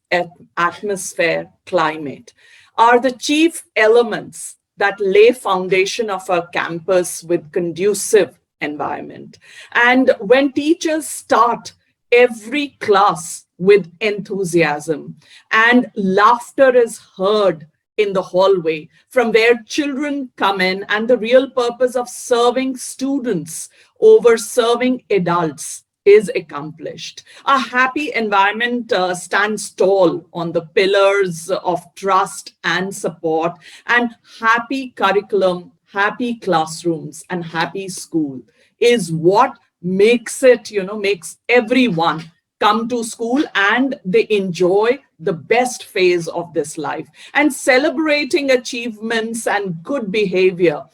atmosphere, climate are the chief elements that lay foundation of our campus with conducive environment. And when teachers start every class with enthusiasm and laughter is heard in the hallway from where children come in, and the real purpose of serving students over serving adults is accomplished. A happy environment stands tall on the pillars of trust and support, and happy curriculum, happy classrooms, and happy school is what makes it, makes everyone come to school and they enjoy the best phase of this life. And celebrating achievements and good behavior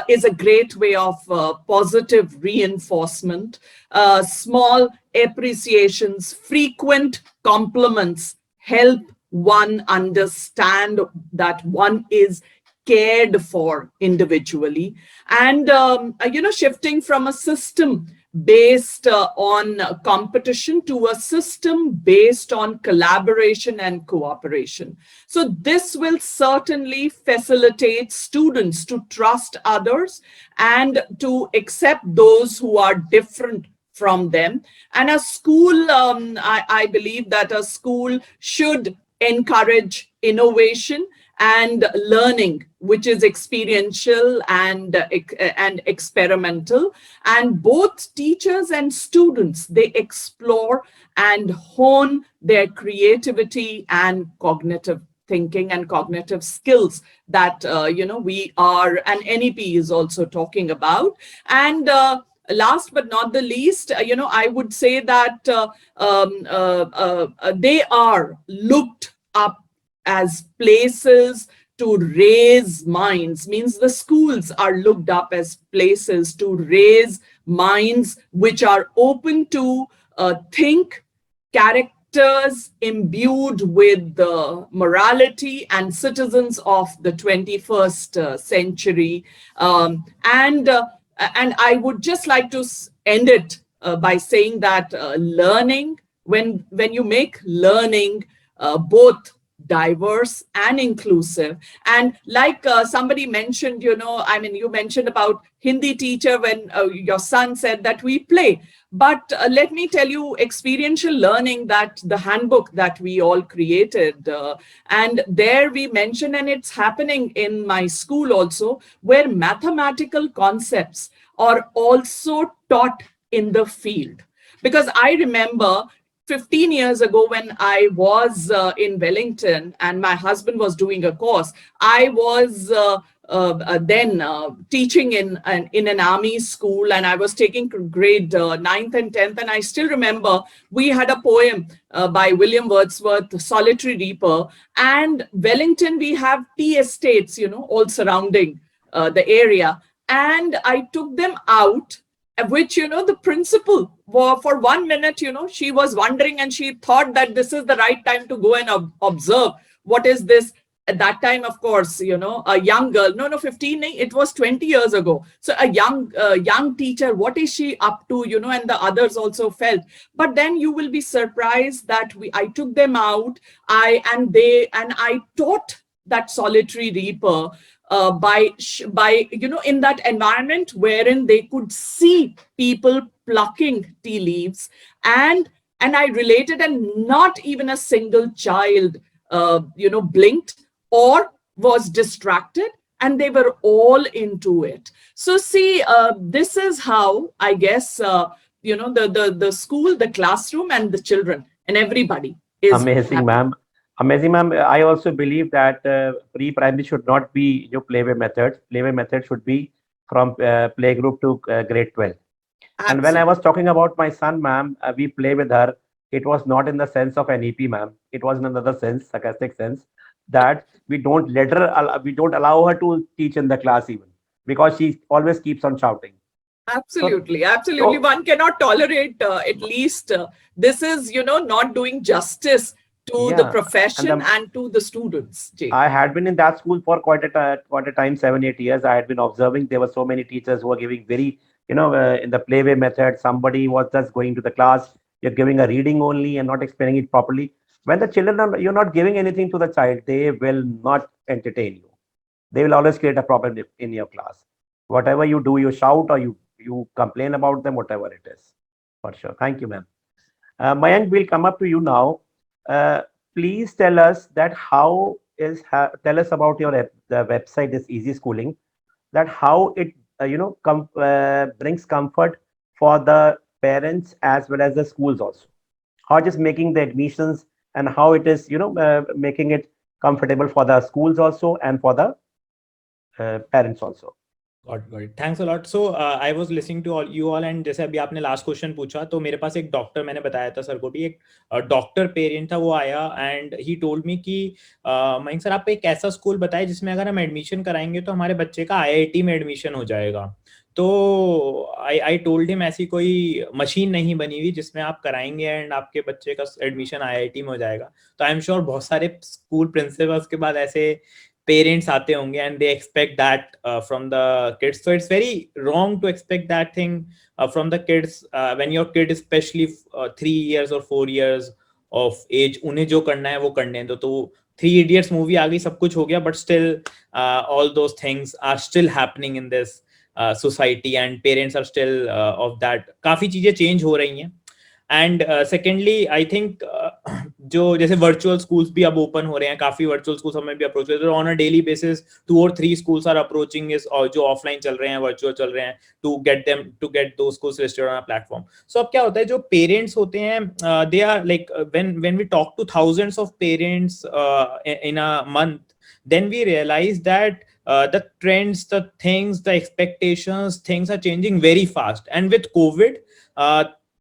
is a great way of positive reinforcement. Small appreciations, frequent compliments help one understand that one is cared for individually. And shifting from a system based on competition to a system based on collaboration and cooperation. So this will certainly facilitate students to trust others and to accept those who are different from them. And a school, I believe that a school should encourage innovation and learning, which is experiential and experimental. And both teachers and students, they explore and hone their creativity and cognitive thinking and cognitive skills that we are, and NEP is also talking about. And last but not the least, I would say that they are looked up as places to raise minds. Means the schools are looked up as places to raise minds which are open to think, characters imbued with the morality and citizens of the 21st century. And I would just like to end it by saying that learning, when you make learning both diverse and inclusive, and like somebody mentioned, you mentioned about Hindi teacher when your son said that we play. But let me tell you, experiential learning, that the handbook that we all created, and there we mentioned, and it's happening in my school also, where mathematical concepts are also taught in the field. Because I remember 15 years ago when I was in Wellington and my husband was doing a course, I was then teaching in an army school, and I was taking grade 9th and 10th. And I still remember we had a poem by William Wordsworth, Solitary Reaper. And Wellington, we have tea estates, all surrounding the area. And I took them out, which, the principal, for 1 minute, she was wondering, and she thought that this is the right time to go and observe what is this. At that time, of course, a young girl, no, 15, it was 20 years ago. So a young teacher, what is she up to, and the others also felt. But then you will be surprised that I took them out, and I taught that Solitary Reaper by in that environment wherein they could see people plucking tea leaves, and I related, and not even a single child blinked or was distracted, and they were all into it. So see, this is how I guess the school, the classroom, and the children and everybody is Amazing, happy. ma'am. Amazing, ma'am. I also believe that pre-primary should not be playway methods. Playway method should be from playgroup to grade 12. And when I was talking about my son, ma'am, we play with her. It was not in the sense of an EP, ma'am. It was in another sense, sarcastic sense, that we don't allow her to teach in the class even, because she always keeps on shouting. Absolutely, So, absolutely. so One cannot tolerate, at least this is, not doing justice to the yeah, and profession the and to the students, Jay. I had been in that school for quite a time, 7 8 years. I had been observing. There were so many teachers who were giving very, in the playway method. Somebody was just going to the class. You're giving a reading only and not explaining it properly. When the children are, you're not giving anything to the child, they will not entertain you. they will always create a problem in your class. Whatever you do, you shout or you complain about them, whatever it is. For sure. Thank you, ma'am. Mayank, we'll come up to you now. Uh, Please tell us that tell us about your the website, this Easy Schooling, that how it brings comfort for the parents as well as the schools also. How it is making the admissions and how it is making it comfortable for the schools also and for the parents also. Got it. Thanks a lot. So I was listening to all you all, and जैसे अभी आपने last question पूछा, तो मेरे पास एक doctor, मैंने बताया था सर को भी, एक डॉक्टर पेरेंट था, वो आया एंड ही टोल्ड मी कि मयंक सर, आप एक ऐसा स्कूल बताए जिसमें अगर हम एडमिशन कराएंगे तो हमारे बच्चे का आईआईटी में एडमिशन हो जाएगा. तो आई टोल्ड हिम, ऐसी कोई मशीन नहीं बनी हुई जिसमें आप कराएंगे एंड आपके बच्चे का एडमिशन आईआईटी में हो जाएगा. तो आई एम श्योर बहुत सारे स्कूल प्रिंसिपल्स के बाद ऐसे parents aate honge and they expect that from the kids. So it's very wrong to expect that thing from the kids when your kid is especially 3 years or 4 years of age, unhe jo karna hai wo karne do. To Three Idiots movie aa gayi, sab kuch ho gaya, but still all those things are still happening in this society and parents are still of that. काफी चीजें change हो रही हैं. And secondly I think जो जैसे virtual schools भी अब open हो रहे हैं, काफी वर्चुअल स्कूल्स हमें भी अप्रोच करते हैं on a daily basis. 2 or 3 schools are approaching is, और जो ऑफलाइन चल रहे हैं, वर्चुअल चल रहे हैं, टू गेट दो schools listed on a platform. So अब क्या होता है, जो पेरेंट्स होते हैं, they are like when we talk to thousands of parents in a month, then we realize that the trends, the things, the expectations, things are changing very fast. And with COVID,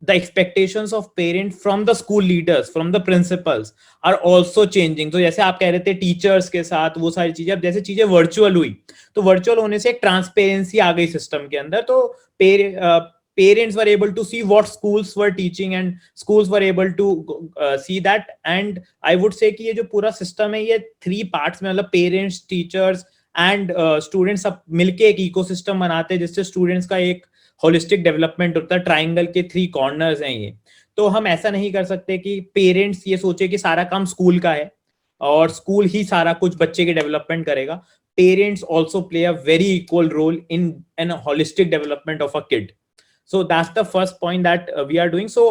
the expectations of parents from the school leaders, from the principals are also changing. तो जैसे आप कह रहे थे teachers के साथ वो सारी चीजें, अब जैसे चीजें वर्चुअल हुई, तो वर्चुअल होने से एक ट्रांसपेरेंसी आ गई सिस्टम के अंदर. तो parents were able to see what schools were teaching and schools were able to see that. And I would say कि ये जो पूरा सिस्टम है, ये 3 parts में, मतलब पेरेंट्स, टीचर्स एंड स्टूडेंट्स सब मिलके एक इकोसिस्टम बनाते हैं, जिससे स्टूडेंट्स का एक होलिस्टिक डेवलपमेंट होता है. ट्राइंगल के 3 कॉर्नर्स हैं ये. तो हम ऐसा नहीं कर सकते कि पेरेंट्स ये सोचे कि सारा काम स्कूल का है और स्कूल ही सारा कुछ बच्चे के डेवलपमेंट करेगा. Parents also play a very equal role in an holistic development of a kid. So that's the first point that we are doing. So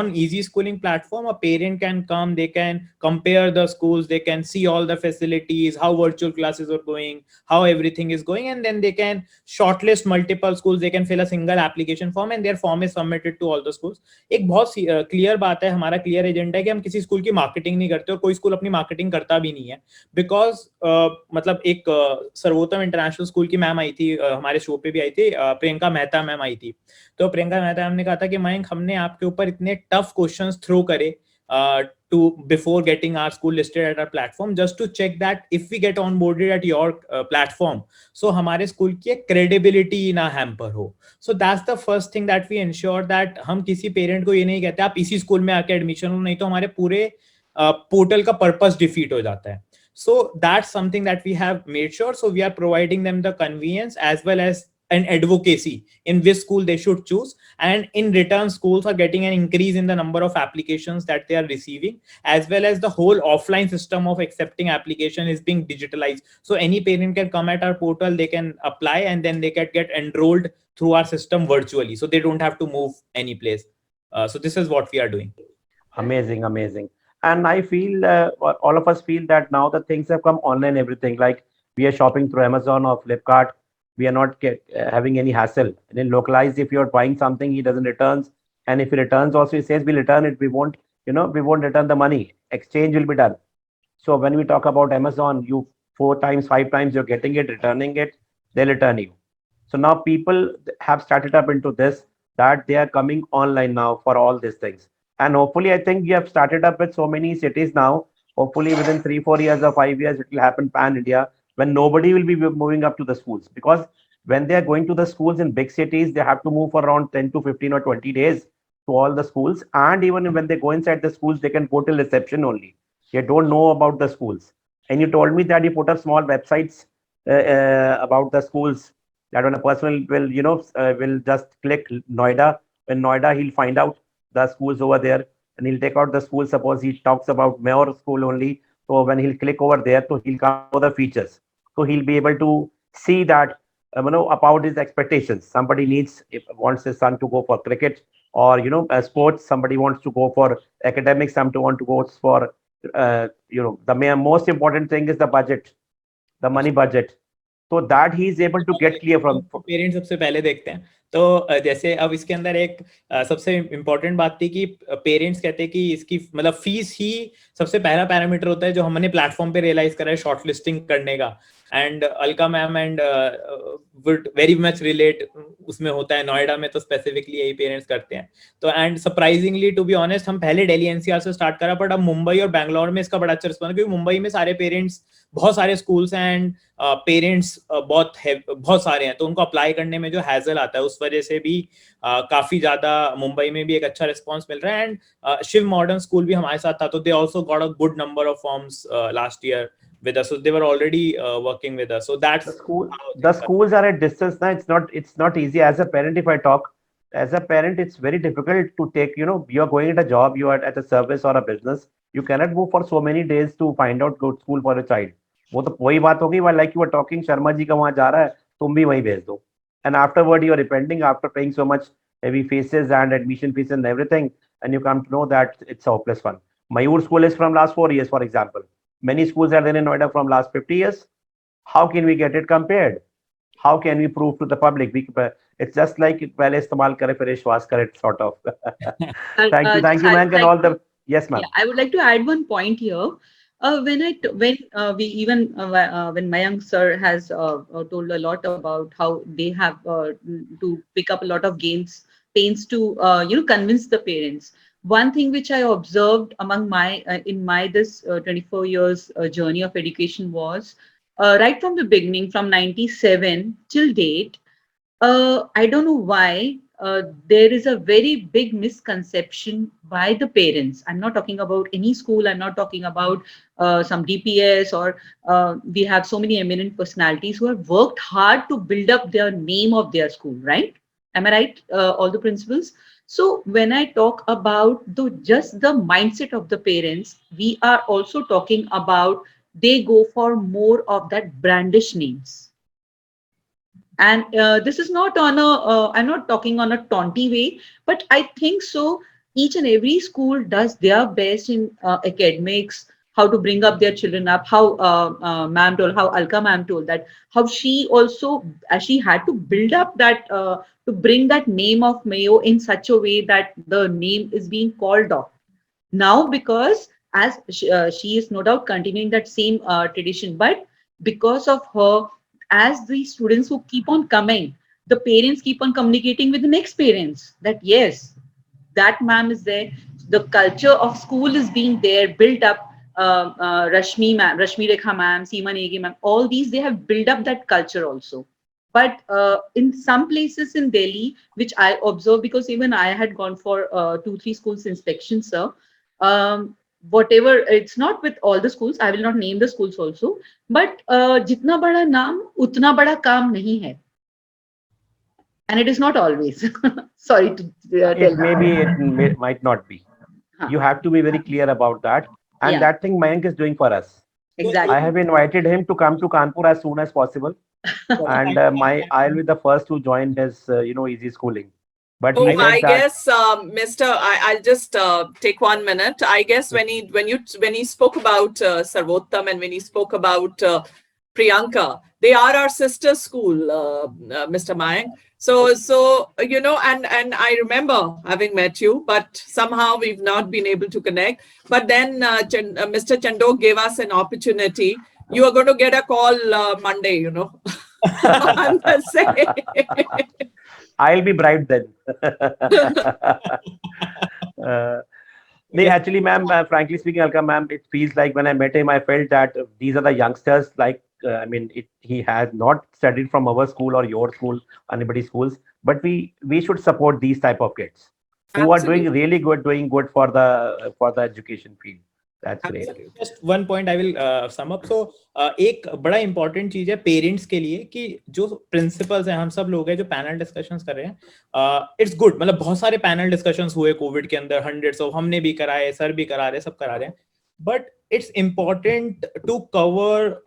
on Easy Schooling platform, a parent can come, they can compare the schools, they can see all the facilities, how virtual classes are going, how everything is going, and then they can shortlist multiple schools. They can fill a single application form and their form is submitted to all the schools. एक बहुत clear बात है, हमारा clear agenda है कि हम किसी school की मार्केटिंग नहीं करते और कोई स्कूल अपनी मार्केटिंग करता भी नहीं है. बिकॉज मतलब एक सर्वोत्तम इंटरनेशनल स्कूल की मैम आई थी, हमारे शो पे भी आई थी, प्रियंका मेहता मैम आई थी. तो प्रियंका मेहता ने कहा था कि मयंक, हमने आपके ऊपर इतने टफ क्वेश्चंस थ्रो करे to before getting our school listed at our platform, just to check that if we get onboarded at your platform, so हमारे स्कूल की credibility ना hamper हो. So that's the first thing that we ensure, that हम किसी parent को ये नहीं कहते आप इसी स्कूल में आके एडमिशन हो, नहीं तो हमारे पूरे पोर्टल का पर्पस डिफीट हो जाता है. So that's something that we have made sure. So we are providing them the convenience as well as an advocacy in which school they should choose, and in return schools are getting an increase in the number of applications that they are receiving, as well as the whole offline system of accepting application is being digitalized. So any parent can come at our portal, they can apply, and then they can get enrolled through our system virtually, so they don't have to move any place. So this is what we are doing. Amazing, amazing. And I feel all of us feel that now the things have come online, everything, like we are shopping through Amazon or Flipkart. We are not having any hassle. And then localized, if you're buying something, he doesn't returns. And if he returns also, he says, we'll return it. We won't return the money. Exchange will be done. So when we talk about Amazon, you 4 times, 5 times, you're getting it, returning it, they'll return you. So now people have started up into this, that they are coming online now for all these things. And hopefully, I think you have started up with so many cities now. Hopefully within 3, 4 years or 5 years, it will happen pan India, when nobody will be moving up to the schools, because when they are going to the schools in big cities, they have to move for around 10 to 15 or 20 days to all the schools. And even when they go inside the schools, they can go till reception only. They don't know about the schools. And you told me that you put up small websites about the schools, that when a person will just click Noida, in Noida he'll find out the schools over there, and he'll take out the school. Suppose he talks about Mayor school only, so when he'll click over there, so he'll come to the features. So he'll be able to see that about his expectations. Somebody wants his son to go for cricket, or sports. Somebody wants to go for academics. Some to want to go for the most important thing is the budget, the money budget, so that he is able to get clear from. Parents सबसे पहले देखते हैं। तो जैसे अब इसके अंदर एक सबसे इम्पोर्टेंट बात थी कि पेरेंट्स कहते हैं कि इसकी मतलब फीस ही सबसे पहला पैरामीटर होता है जो हमने प्लेटफॉर्म पे रियलाइज करा है शॉर्ट लिस्टिंग करने का। And Alka ma'am and would very much relate, उसमें होता है नोएडा में तो स्पेसिफिकली यही पेरेंट्स करते हैं। तो and surprisingly to be honest हम पहले दिल्ली एनसीआर से स्टार्ट करा, बट अब मुंबई और बैंगलोर में इसका बड़ा अच्छा रिस्पॉन्स है, क्योंकि मुंबई में सारे पेरेंट्स, बहुत सारे स्कूल्स हैं एंड पेरेंट्स बहुत सारे हैं, तो उनको अप्लाई करने में जो हैजल आता है उस वजह से भी काफी ज्यादा मुंबई में भी एक अच्छा रिस्पांस मिल रहा है। एंड शिव मॉडर्न स्कूल भी हमारे साथ था, तो they also got a good number of forms last year with us, so they were already working with us. So that's the schools are at distance now. It's not easy. As a parent, if I talk as a parent, it's very difficult to take, you are going at a job, you are at a service or a business, you cannot move for so many days to find out good school for a child. वो तो वही बात होगी, like you were talking, Sharma ji का वहाँ जा रहा है, तुम भी वहीं भेज दो, and afterward you are repenting after paying so much heavy fees and admission fees and everything, and you come to know that it's a hopeless one. Mayur school is from last 4 years, for example. Many schools are there in Noida from last 50 years. How can we get it compared? How can we prove to the public? It's just like पहले इस्तेमाल करे फिर विश्वास करे, sort of. Thank you, ma'am, and all the. Yes, ma'am. Yeah, I would like to add one point here. When Mayank sir has told a lot about how they have to pick up a lot of pains to convince the parents. One thing which I observed among in my this 24 years journey of education was right from the beginning, from 97 till date. I don't know why there is a very big misconception by the parents. I'm not talking about any school. I'm not talking about some DPS or we have so many eminent personalities who have worked hard to build up their name of their school, right? Am I right? All the principals. So when I talk about just the mindset of the parents, we are also talking about they go for more of that brandish names. And this is not on I'm not talking on a taunty way, but I think so. Each and every school does their best in academics, how to bring up their children up, how ma'am told, how Alka ma'am told that, how she also, she had to build up that, to bring that name of Mayo in such a way that the name is being called off. Now, because as she is no doubt continuing that same tradition, but because of her, as the students who keep on coming, the parents keep on communicating with the next parents that yes, that ma'am is there. The culture of school is being there, built up. Rashmi Rekha ma'am, Seema Negi ma'am, all these, they have built up that culture also. But in some places in Delhi, which I observe, because even I had gone for 2-3 schools inspection, sir. Whatever, it's not with all the schools, I will not name the schools also, but jitna bada naam utna bada kaam nahi hai, and it is not always. Sorry to tell Maybe it might not be. You have to be very clear about that, and that thing Mayank is doing for us. Exactly. I have invited him to come to Kanpur as soon as possible, and I'll be the first to join his easy schooling. But I guess, Mr. I'll just take 1 minute. I guess when he spoke about Sarvottam and when he spoke about Priyanka, they are our sister school, Mr. Mayank. So and I remember having met you, but somehow we've not been able to connect. But then Mr. Chandhok gave us an opportunity. You are going to get a call Monday, I'm just saying. I'll be bribed then. Actually, ma'am, frankly speaking, Alka ma'am, it feels like when I met him, I felt that these are the youngsters. Like, he has not studied from our school or your school, anybody's schools, but we should support these type of kids who are doing really good, for the education field. That's great. Just one point I will sum up. So एक बड़ा important चीज है parents के लिए कि जो principles हैं, हम सब लोग हैं जो पैनल डिस्कशंस कर रहे हैं, इट्स गुड. मतलब बहुत सारे पैनल डिस्कशंस हुए कोविड के अंदर, hundreds of, हमने भी कराए, सर भी करा रहे, सब करा रहे हैं, but it's important to cover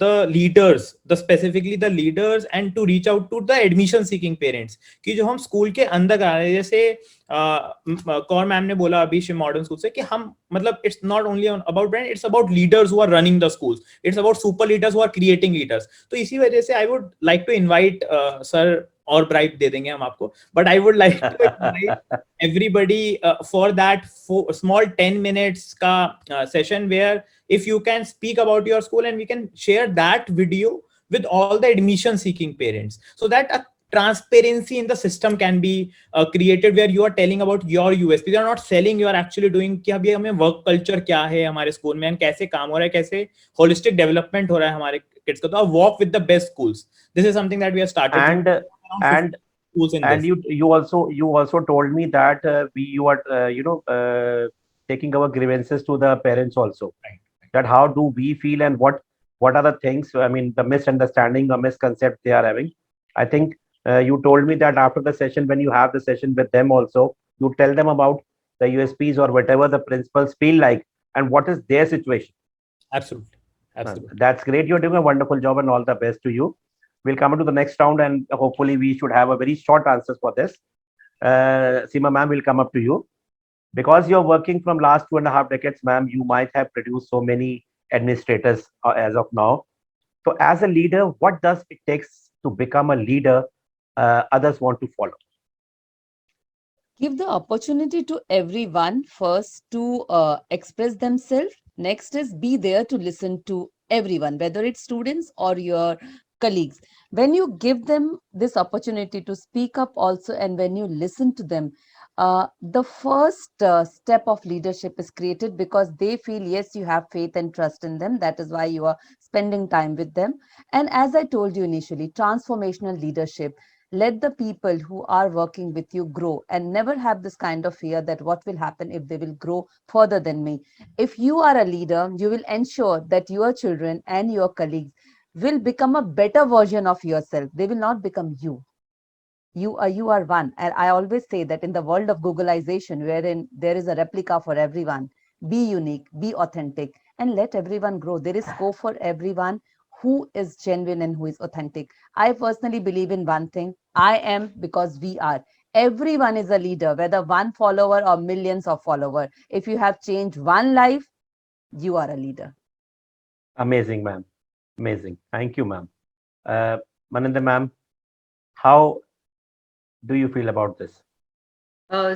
the leaders, the specifically the leaders, and to reach out to the admission seeking parents कि जो हम स्कूल के अंदर आ रहे हैं, जैसे कौर मैम ने बोला अभी शिव मॉडर्न स्कूल से कि हम मतलब it's not only about brand, it's about leaders who are running the schools, it's about super leaders who are creating leaders. तो इसी वजह से I would like to invite sir, और ब्राइट दे देंगे हम आपको, but I would like to invite everybody for that small 10 minutes ka session where if you can speak about your school and we can share that video with all the admission seeking parents, so that a transparency in the system can be created where you are telling about your USP. You are not selling, you are actually doing कि अभी हमें work culture क्या है हमारे school में, कैसे काम हो रहा है, कैसे holistic development हो रहा है हमारे kids का. तो walk with the best schools. This is something that we have started. And schools in and this. you also told me that you are taking our grievances to the parents also, Right. that how do we feel and what are the things, I mean, the misunderstanding or misconcept they are having. I think you told me that after the session, when you have the session with them also, you tell them about the USPs or whatever the principals feel like and what is their situation. Absolutely. Absolutely. That's great. You're doing a wonderful job and all the best to you. We'll come into the next round and hopefully we should have a very short answers for this. Seema ma'am, will come up to you. Because you're working from last 2.5 decades, ma'am, you might have produced so many administrators as of now. So as a leader, what does it takes to become a leader others want to follow? Give the opportunity to everyone first to express themselves. Next is be there to listen to everyone, whether it's students or your colleagues. When you give them this opportunity to speak up also, and when you listen to them, the first step of leadership is created because they feel, yes, you have faith and trust in them. That is why you are spending time with them. And as I told you initially, transformational leadership. Let the people who are working with you grow and never have this kind of fear that what will happen if they will grow further than me. If you are a leader, you will ensure that your children and your colleagues will become a better version of yourself. They will not become you. You are one. And I always say that in the world of Googleization, wherein there is a replica for everyone, be unique, be authentic, and let everyone grow. There is scope for everyone who is genuine and who is authentic. I personally believe in one thing: I am because we are. Everyone is a leader, whether one follower or millions of followers. If you have changed one life, you are a leader. Amazing, ma'am. Amazing. Thank you, ma'am. Maninder, ma'am, how do you feel about this?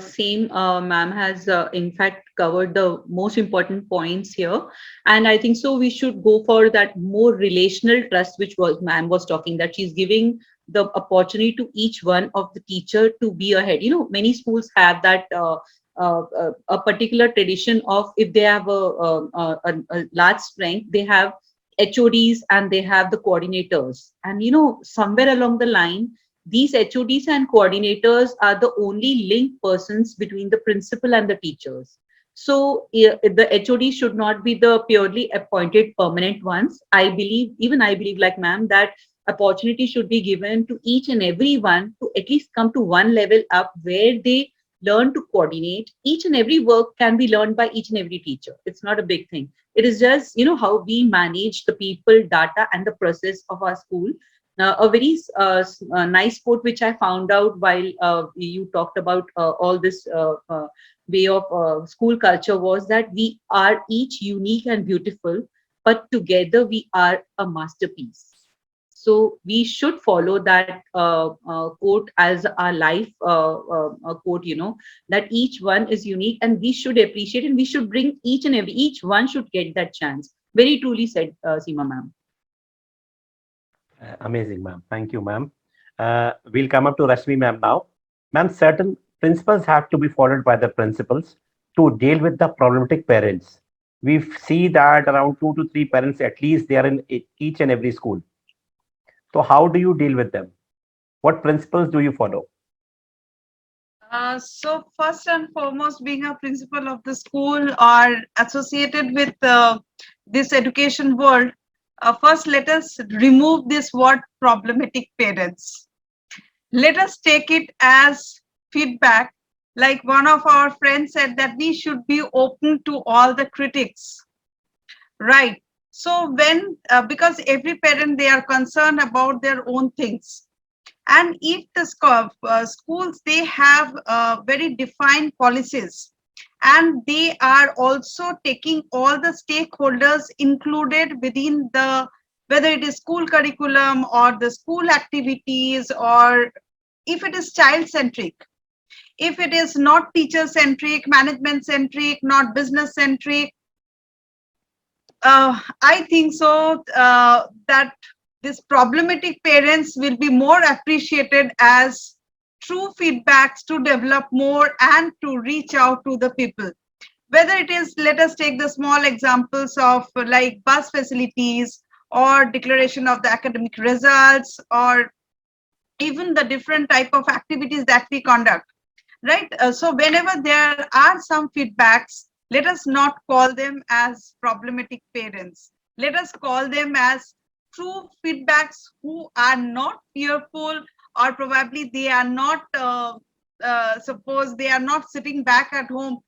Same, ma'am has in fact covered the most important points here, and I think so. We should go for that more relational trust, which was ma'am was talking, that she's giving the opportunity to each one of the teacher to be ahead. You know, many schools have that a particular tradition of, if they have a large strength, they have HODs and they have the coordinators, and you know, somewhere along the line these HODs and coordinators are the only link persons between the principal and the teachers. So the HOD should not be the purely appointed permanent ones. I believe, even I believe like ma'am, that opportunity should be given to each and every one to at least come to one level up where they learn to coordinate. Each and every work can be learned by each and every teacher. It's not a big thing. It is just, you know, how we manage the people, data, and the process of our school. A very nice quote which I found out while you talked about all this way of school culture was that we are each unique and beautiful, but together we are a masterpiece. So we should follow that quote as our life quote, you know, that each one is unique and we should appreciate, and we should bring each one should get that chance. Very truly said, Seema ma'am. Amazing, ma'am. Thank you, ma'am. We'll come up to Rashmi, ma'am, now. Ma'am, certain principles have to be followed by the principals to deal with the problematic parents. We see that around 2 to 3 parents, at least, they are in each and every school. So how do you deal with them? What principles do you follow? So first and foremost, being a principal of the school or associated with this education world, first let us remove this word problematic parents. Let us take it as feedback. Like one of our friends said, that we should be open to all the critics. Right. So when, because every parent, they are concerned about their own things. And if the schools, they have very defined policies, and they are also taking all the stakeholders included within the, whether it is school curriculum or the school activities, or if it is child centric, if it is not teacher centric, management centric, not business centric, I think so that this problematic parents will be more appreciated as true feedbacks to develop more and to reach out to the people. Whether it is, let us take the small examples of like bus facilities, or declaration of the academic results, or even the different type of activities that we conduct, right? So whenever there are some feedbacks, let us not call them as problematic parents. Let us call them as true feedbacks, who are not fearful, or probably they are not, suppose they are not sitting back at home.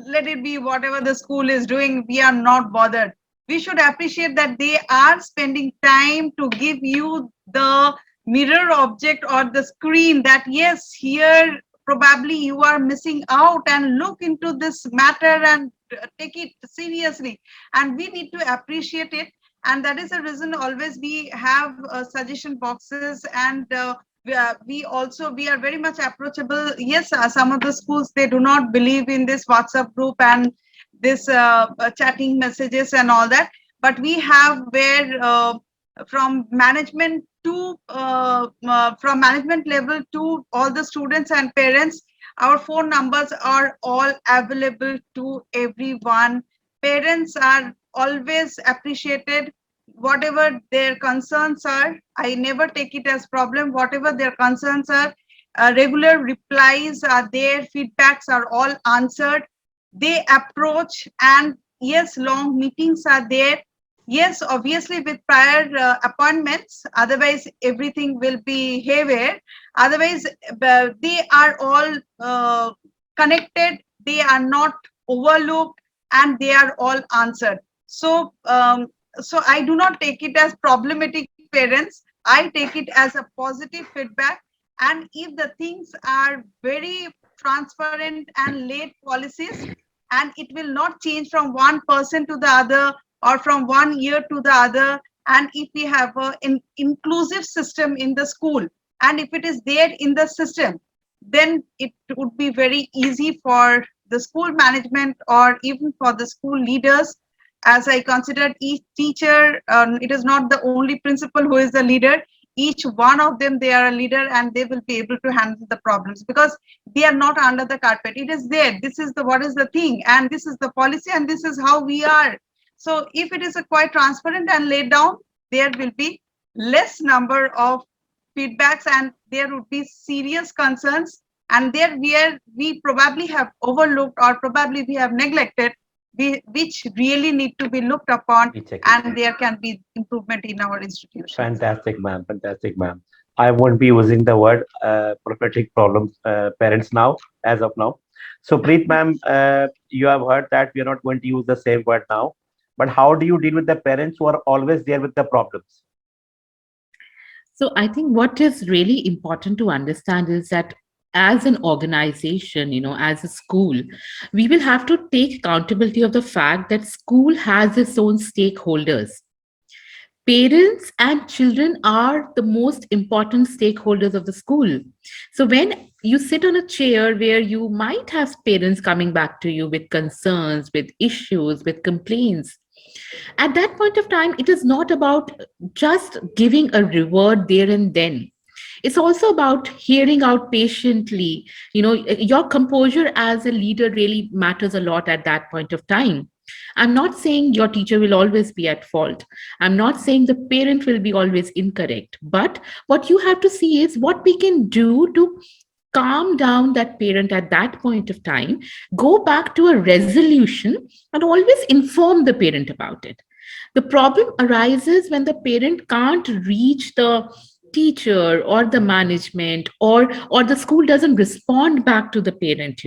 Let it be whatever the school is doing, we are not bothered. We should appreciate that they are spending time to give you the mirror object or the screen, that yes, here probably you are missing out, and look into this matter and take it seriously, and we need to appreciate it. And that is the reason always we have suggestion boxes, and we are very much approachable. Yes, some of the schools, they do not believe in this WhatsApp group and this chatting messages and all that, but we have where from management to from management level to all the students and parents, our phone numbers are all available to everyone. Parents are always appreciated. Whatever their concerns are, I never take it as problem. Whatever their concerns are, regular replies are there, feedbacks are all answered. They approach, and yes, long meetings are there. Yes, obviously with prior appointments, otherwise everything will be haywire. Otherwise, they are all connected, they are not overlooked, and they are all answered. So, so I do not take it as problematic parents. I take it as a positive feedback. And if the things are very transparent and laid policies, and it will not change from one person to the other, or from one year to the other, and if we have an inclusive system in the school, and if it is there in the system, then it would be very easy for the school management, or even for the school leaders. As I considered each teacher, it is not the only principal who is the leader. Each one of them, they are a leader, and they will be able to handle the problems, because they are not under the carpet. It is there. This is the, what is the thing, and this is the policy, and this is how we are. So if it is a quite transparent and laid down, there will be less number of feedbacks, and there would be serious concerns, and there we probably have overlooked, or probably we have neglected, which really need to be looked upon, We check it. and there can be improvement in our institutions. Fantastic, ma'am. Fantastic, ma'am. I won't be using the word prophetic problems, parents now, as of now. So, Preet, ma'am, you have heard that we are not going to use the same word now. But how do you deal with the parents who are always there with the problems? So I think what is really important to understand is that as an organization, as a school, we will have to take accountability of the fact that school has its own stakeholders. Parents and children are the most important stakeholders of the school. So when you sit on a chair where you might have parents coming back to you with concerns, with issues, with complaints, at that point of time, it is not about just giving a reward there and then. It's also about hearing out patiently. Your composure as a leader really matters a lot at that point of time. I'm not saying your teacher will always be at fault. I'm not saying the parent will be always incorrect. But what you have to see is what we can do to calm down that parent at that point of time, go back to a resolution, and always inform the parent about it. The problem arises when the parent can't reach the teacher or the management, or the school doesn't respond back to the parent.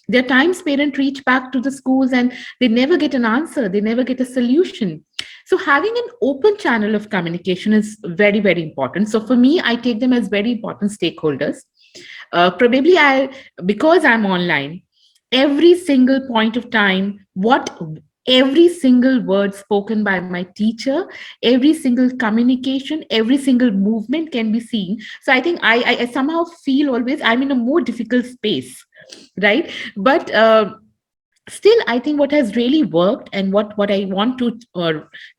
There are times parents reach back to the schools and they never get an answer, they never get a solution. So having an open channel of communication is very, very important. So for me, I take them as very important stakeholders. Probably I because I'm online, every single point of time, what every single word spoken by my teacher, every single communication, every single movement can be seen. So I think I somehow feel always I'm in a more difficult space, right? But still, I think what has really worked, and what I want to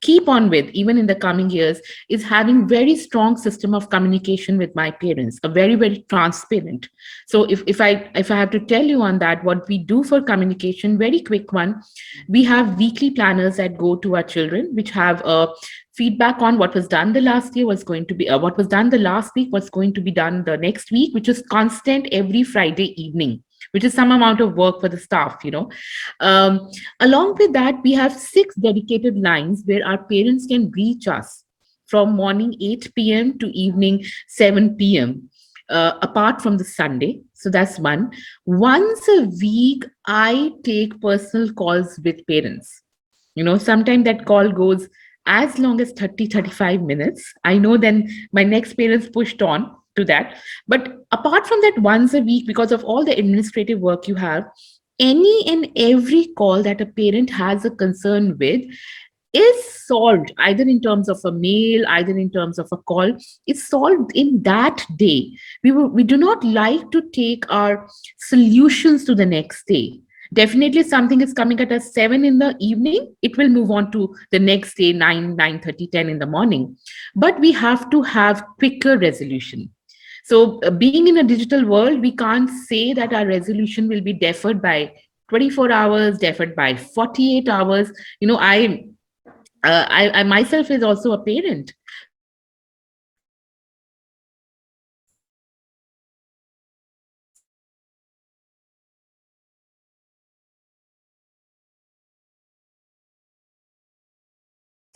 keep on with even in the coming years, is having very strong system of communication with my parents, a very, very transparent. So if I have to tell you on that, what we do for communication, very quick one, we have weekly planners that go to our children, which have feedback on what was done the last year, was going to be what was done the last week, what's going to be done the next week, which is constant every Friday evening, which is some amount of work for the staff. um, Along with that, we have 6 dedicated lines where our parents can reach us from morning 8 p.m. to evening 7 p.m. Apart from the Sunday. So that's one. Once a week, I take personal calls with parents. Sometimes that call goes as long as 30-35 minutes. I know then my next parents pushed on to that. But apart from that, once a week, because of all the administrative work you have, any and every call that a parent has a concern with is solved either in terms of a mail, either in terms of a call. It's solved in that day. We do not like to take our solutions to the next day. Definitely, something is coming at us 7 in the evening, it will move on to the next day 9:30, 10 in the morning. But we have to have quicker resolution. So, being in a digital world, we can't say that our resolution will be deferred by 24 hours, deferred by 48 hours. I myself is also a parent.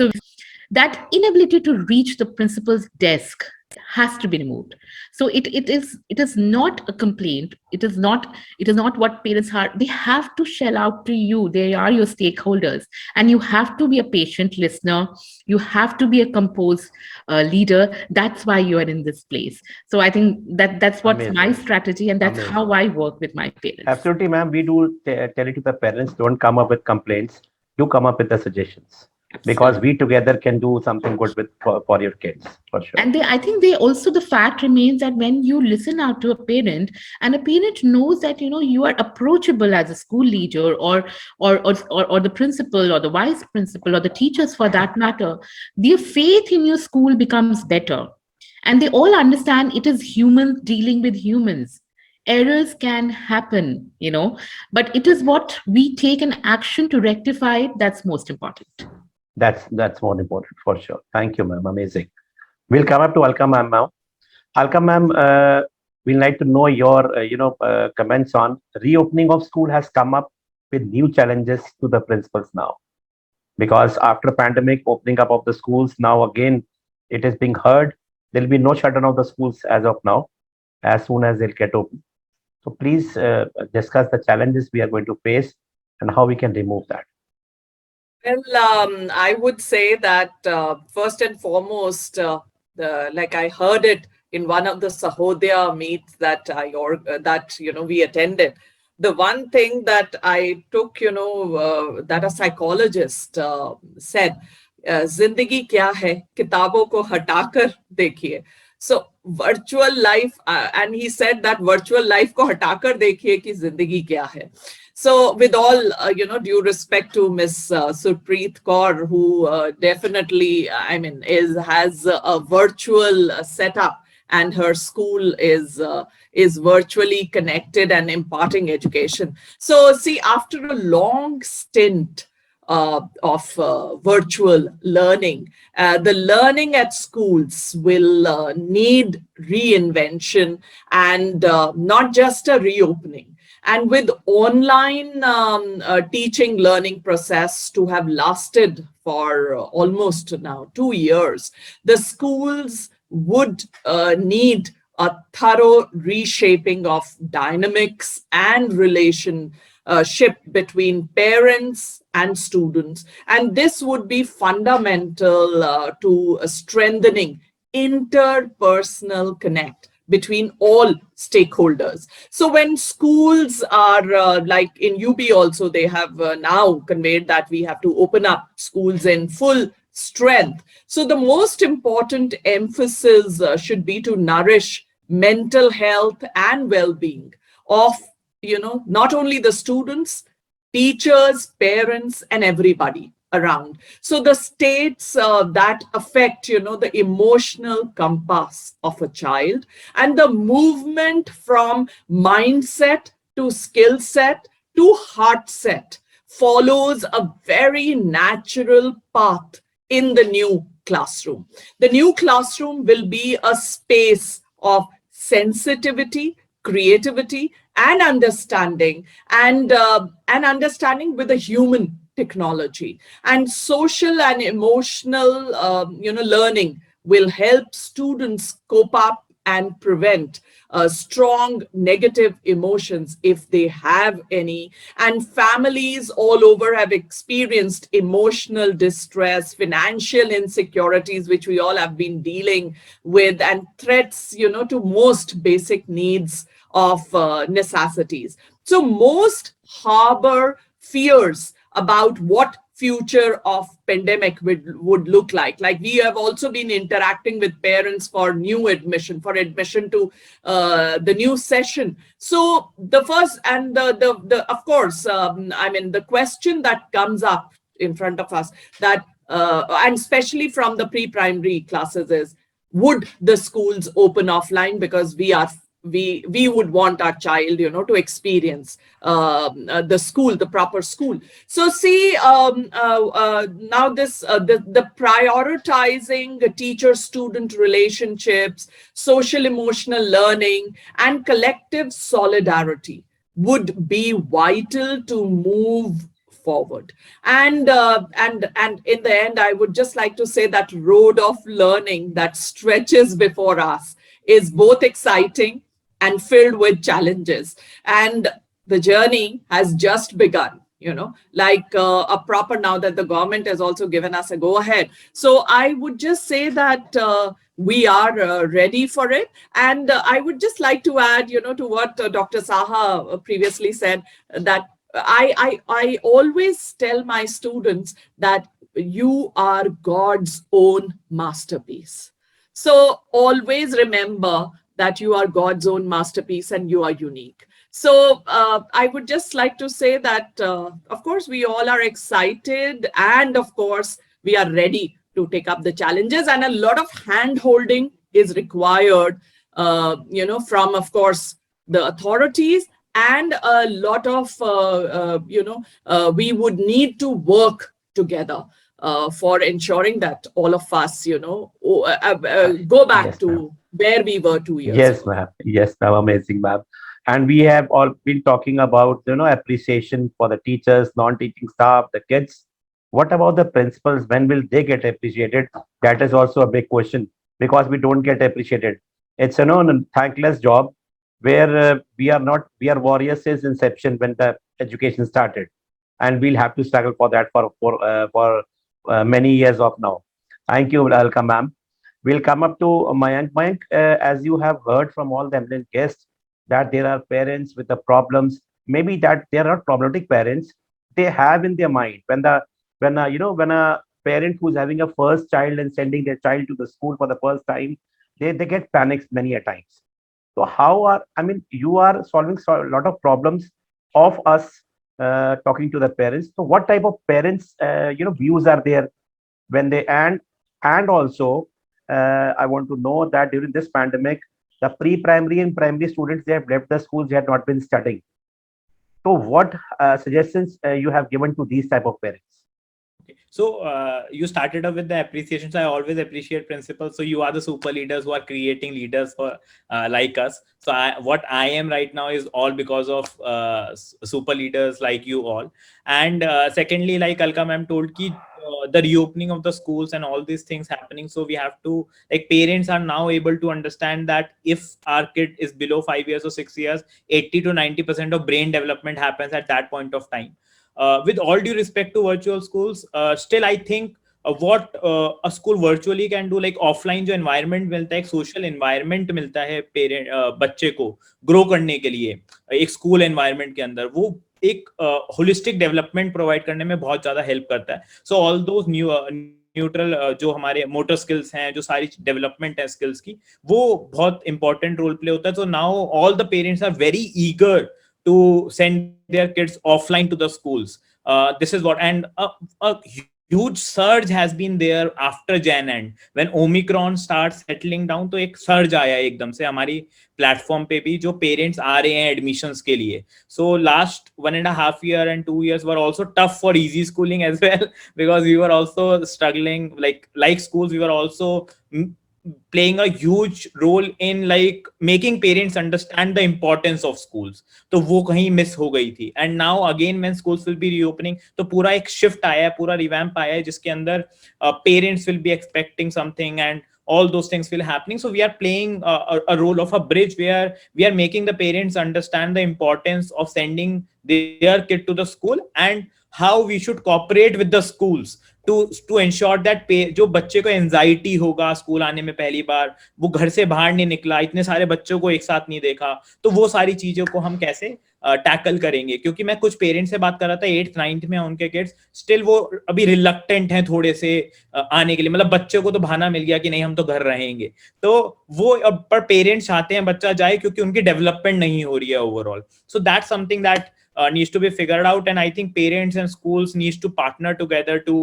So I think that inability to reach the principal's desk has to be removed. So it is not a complaint, it is not what parents are. They have to shell out to you, they are your stakeholders, and you have to be a patient listener, you have to be a composed leader. That's why you are in this place. So I think that's what's my Amazing. strategy, and that's Amazing. how I work with my parents. Absolutely, ma'am. We do tell it to the parents, don't come up with complaints, do come up with the suggestions, because Absolutely. we together can do something good for your kids, for sure. And I think they also, the fact remains that when you listen out to a parent, and a parent knows that you are approachable as a school leader, or the principal or the vice principal or the teachers for that matter, their faith in your school becomes better. And they all understand it is humans dealing with humans. Errors can happen, but it is what we take an action to rectify it that's most important. That's more important, for sure. Thank you, ma'am. Amazing. We'll come up to Alka ma'am now. Alka ma'am, we'd like to know your comments on reopening of school has come up with new challenges to the principals now, because after pandemic opening up of the schools, now again it is being heard there'll be no shutdown of the schools as of now, as soon as they'll get open. So please discuss the challenges we are going to face and how we can remove that. Well, I would say that first and foremost, like I heard it in one of the Sahodaya meets that we attended. The one thing that I took, that a psychologist said, "Zindagi kya hai? Kitabo ko hatakar dekhiye." So virtual life, and he said that virtual life ko hatakar dekhiye ki zindagi kya hai. So, with all due respect to Miss Surpreet Kaur, who definitely, has a virtual setup, and her school is virtually connected and imparting education. So, see, after a long stint of virtual learning, the learning at schools will need reinvention, and not just a reopening. And with online teaching learning process to have lasted for almost now 2 years, the schools would need a thorough reshaping of dynamics and relationship between parents and students. And this would be fundamental to strengthening interpersonal connect between all stakeholders. So when schools are like in UB also, they have now conveyed that we have to open up schools in full strength. So the most important emphasis should be to nourish mental health and well-being of, not only the students, teachers, parents, and everybody around. So the states that affect, the emotional compass of a child, and the movement from mindset to skill set to heart set follows a very natural path in the new classroom. The new classroom will be a space of sensitivity, creativity, and understanding with a human technology. And social and emotional learning will help students cope up and prevent strong negative emotions if they have any. And families all over have experienced emotional distress, financial insecurities, which we all have been dealing with, and threats, to most basic needs of necessities. So most harbor fears about what future of pandemic would look like we have also been interacting with parents for admission to the new session. So the first and the of course, the question that comes up in front of us, that and especially from the pre-primary classes, is would the schools open offline, because we would want our child, to experience the school, the proper school. So see, now the prioritizing teacher-student relationships, social emotional learning, and collective solidarity would be vital to move forward. And in the end, I would just like to say that road of learning that stretches before us is both exciting and filled with challenges. And the journey has just begun, like a proper, now that the government has also given us a go ahead. So I would just say that we are ready for it. And I would just like to add, to what Dr. Saha previously said, that I always tell my students that you are God's own masterpiece. So always remember that you are God's own masterpiece and you are unique. So I would just like to say that, of course, we all are excited, and of course, we are ready to take up the challenges, and a lot of hand holding is required, from, of course, the authorities, and a lot of, we would need to work together for ensuring that all of us, go back Yes, ma'am. to where we were 2 years Yes, ago. ma'am. Yes, ma'am. Amazing, ma'am. And we have all been talking about, appreciation for the teachers, non-teaching staff, the kids. What about the principals? When will they get appreciated? That is also a big question, because we don't get appreciated. It's, a thankless job where we are warriors since inception when the education started, and we'll have to struggle for that for many years of now. Thank you, welcome, ma'am. We'll come up to Mayank. Mayank, as you have heard from all the eminent guests, that there are parents with the problems. Maybe that they are not problematic parents. They have in their mind when a parent who's having a first child and sending their child to the school for the first time, they get panics many a times. So you are solving a lot of problems of us talking to the parents. So what type of parents views are there when they and also I want to know that during this pandemic, the pre-primary and primary students, they have left the schools, they have not been studying. So what suggestions you have given to these type of parents? So you started off with the appreciation. So I always appreciate principals. So you are the super leaders who are creating leaders for like us. So what I am right now is all because of super leaders like you all. And secondly, like Alka ma'am told, ki the reopening of the schools and all these things happening. So we have to, like, parents are now able to understand that if our kid is below 5 years or 6 years, 80 to 90% of brain development happens at that point of time. With all due respect to virtual schools, still I think what a school virtually can do, like offline जो environment मिलता है, एक social environment मिलता है parent बच्चे को grow करने के लिए एक school environment के अंदर, वो एक holistic development provide करने में बहुत ज़्यादा help करता है. So all those न्यूट्रल जो हमारे मोटर स्किल्स हैं, जो सारी डेवलपमेंट है स्किल्स की, वो बहुत इंपॉर्टेंट रोल प्ले होता है. तो now all the parents are very eager to send their kids offline to the schools. This is what, and a huge surge has been there after Jan end when Omicron starts settling down. तो एक surge आया एकदम से हमारी platform पे भी, जो parents आ रहे हैं एडमिशंस के लिए. So last 1.5 year and 2 years were also tough for easy schooling as well because we were also struggling, like schools, we were also playing a huge role in like making parents understand the importance of schools. तो वो कहीं miss हो गई थी. And now again when schools will be reopening, तो पूरा एक shift आया है, पूरा revamp आया है, जिसके अंदर parents will be expecting something and all those things will happening. So we are playing a role of a bridge where we are making the parents understand the importance of sending their kid to the school and how we should cooperate with the schools to ensure that जो बच्चे को anxiety होगा school आने में, पहली बार वो घर से बाहर नहीं निकला, इतने सारे बच्चों को एक साथ नहीं देखा, तो वो सारी चीजों को हम कैसे टैकल करेंगे. क्योंकि मैं कुछ पेरेंट्स से बात कर रहा था, 8th 9th में उनके किड्स स्टिल वो अभी रिलक्टेंट हैं थोड़े से आने के लिए. मतलब बच्चों को तो बहाना मिल गया कि नहीं हम तो घर रहेंगे, तो वो पर पेरेंट्स चाहते हैं बच्चा जाए क्योंकि उनकी डेवलपमेंट नहीं हो रही है overall. So that's something that needs to be figured out, and I think parents and schools needs to partner together to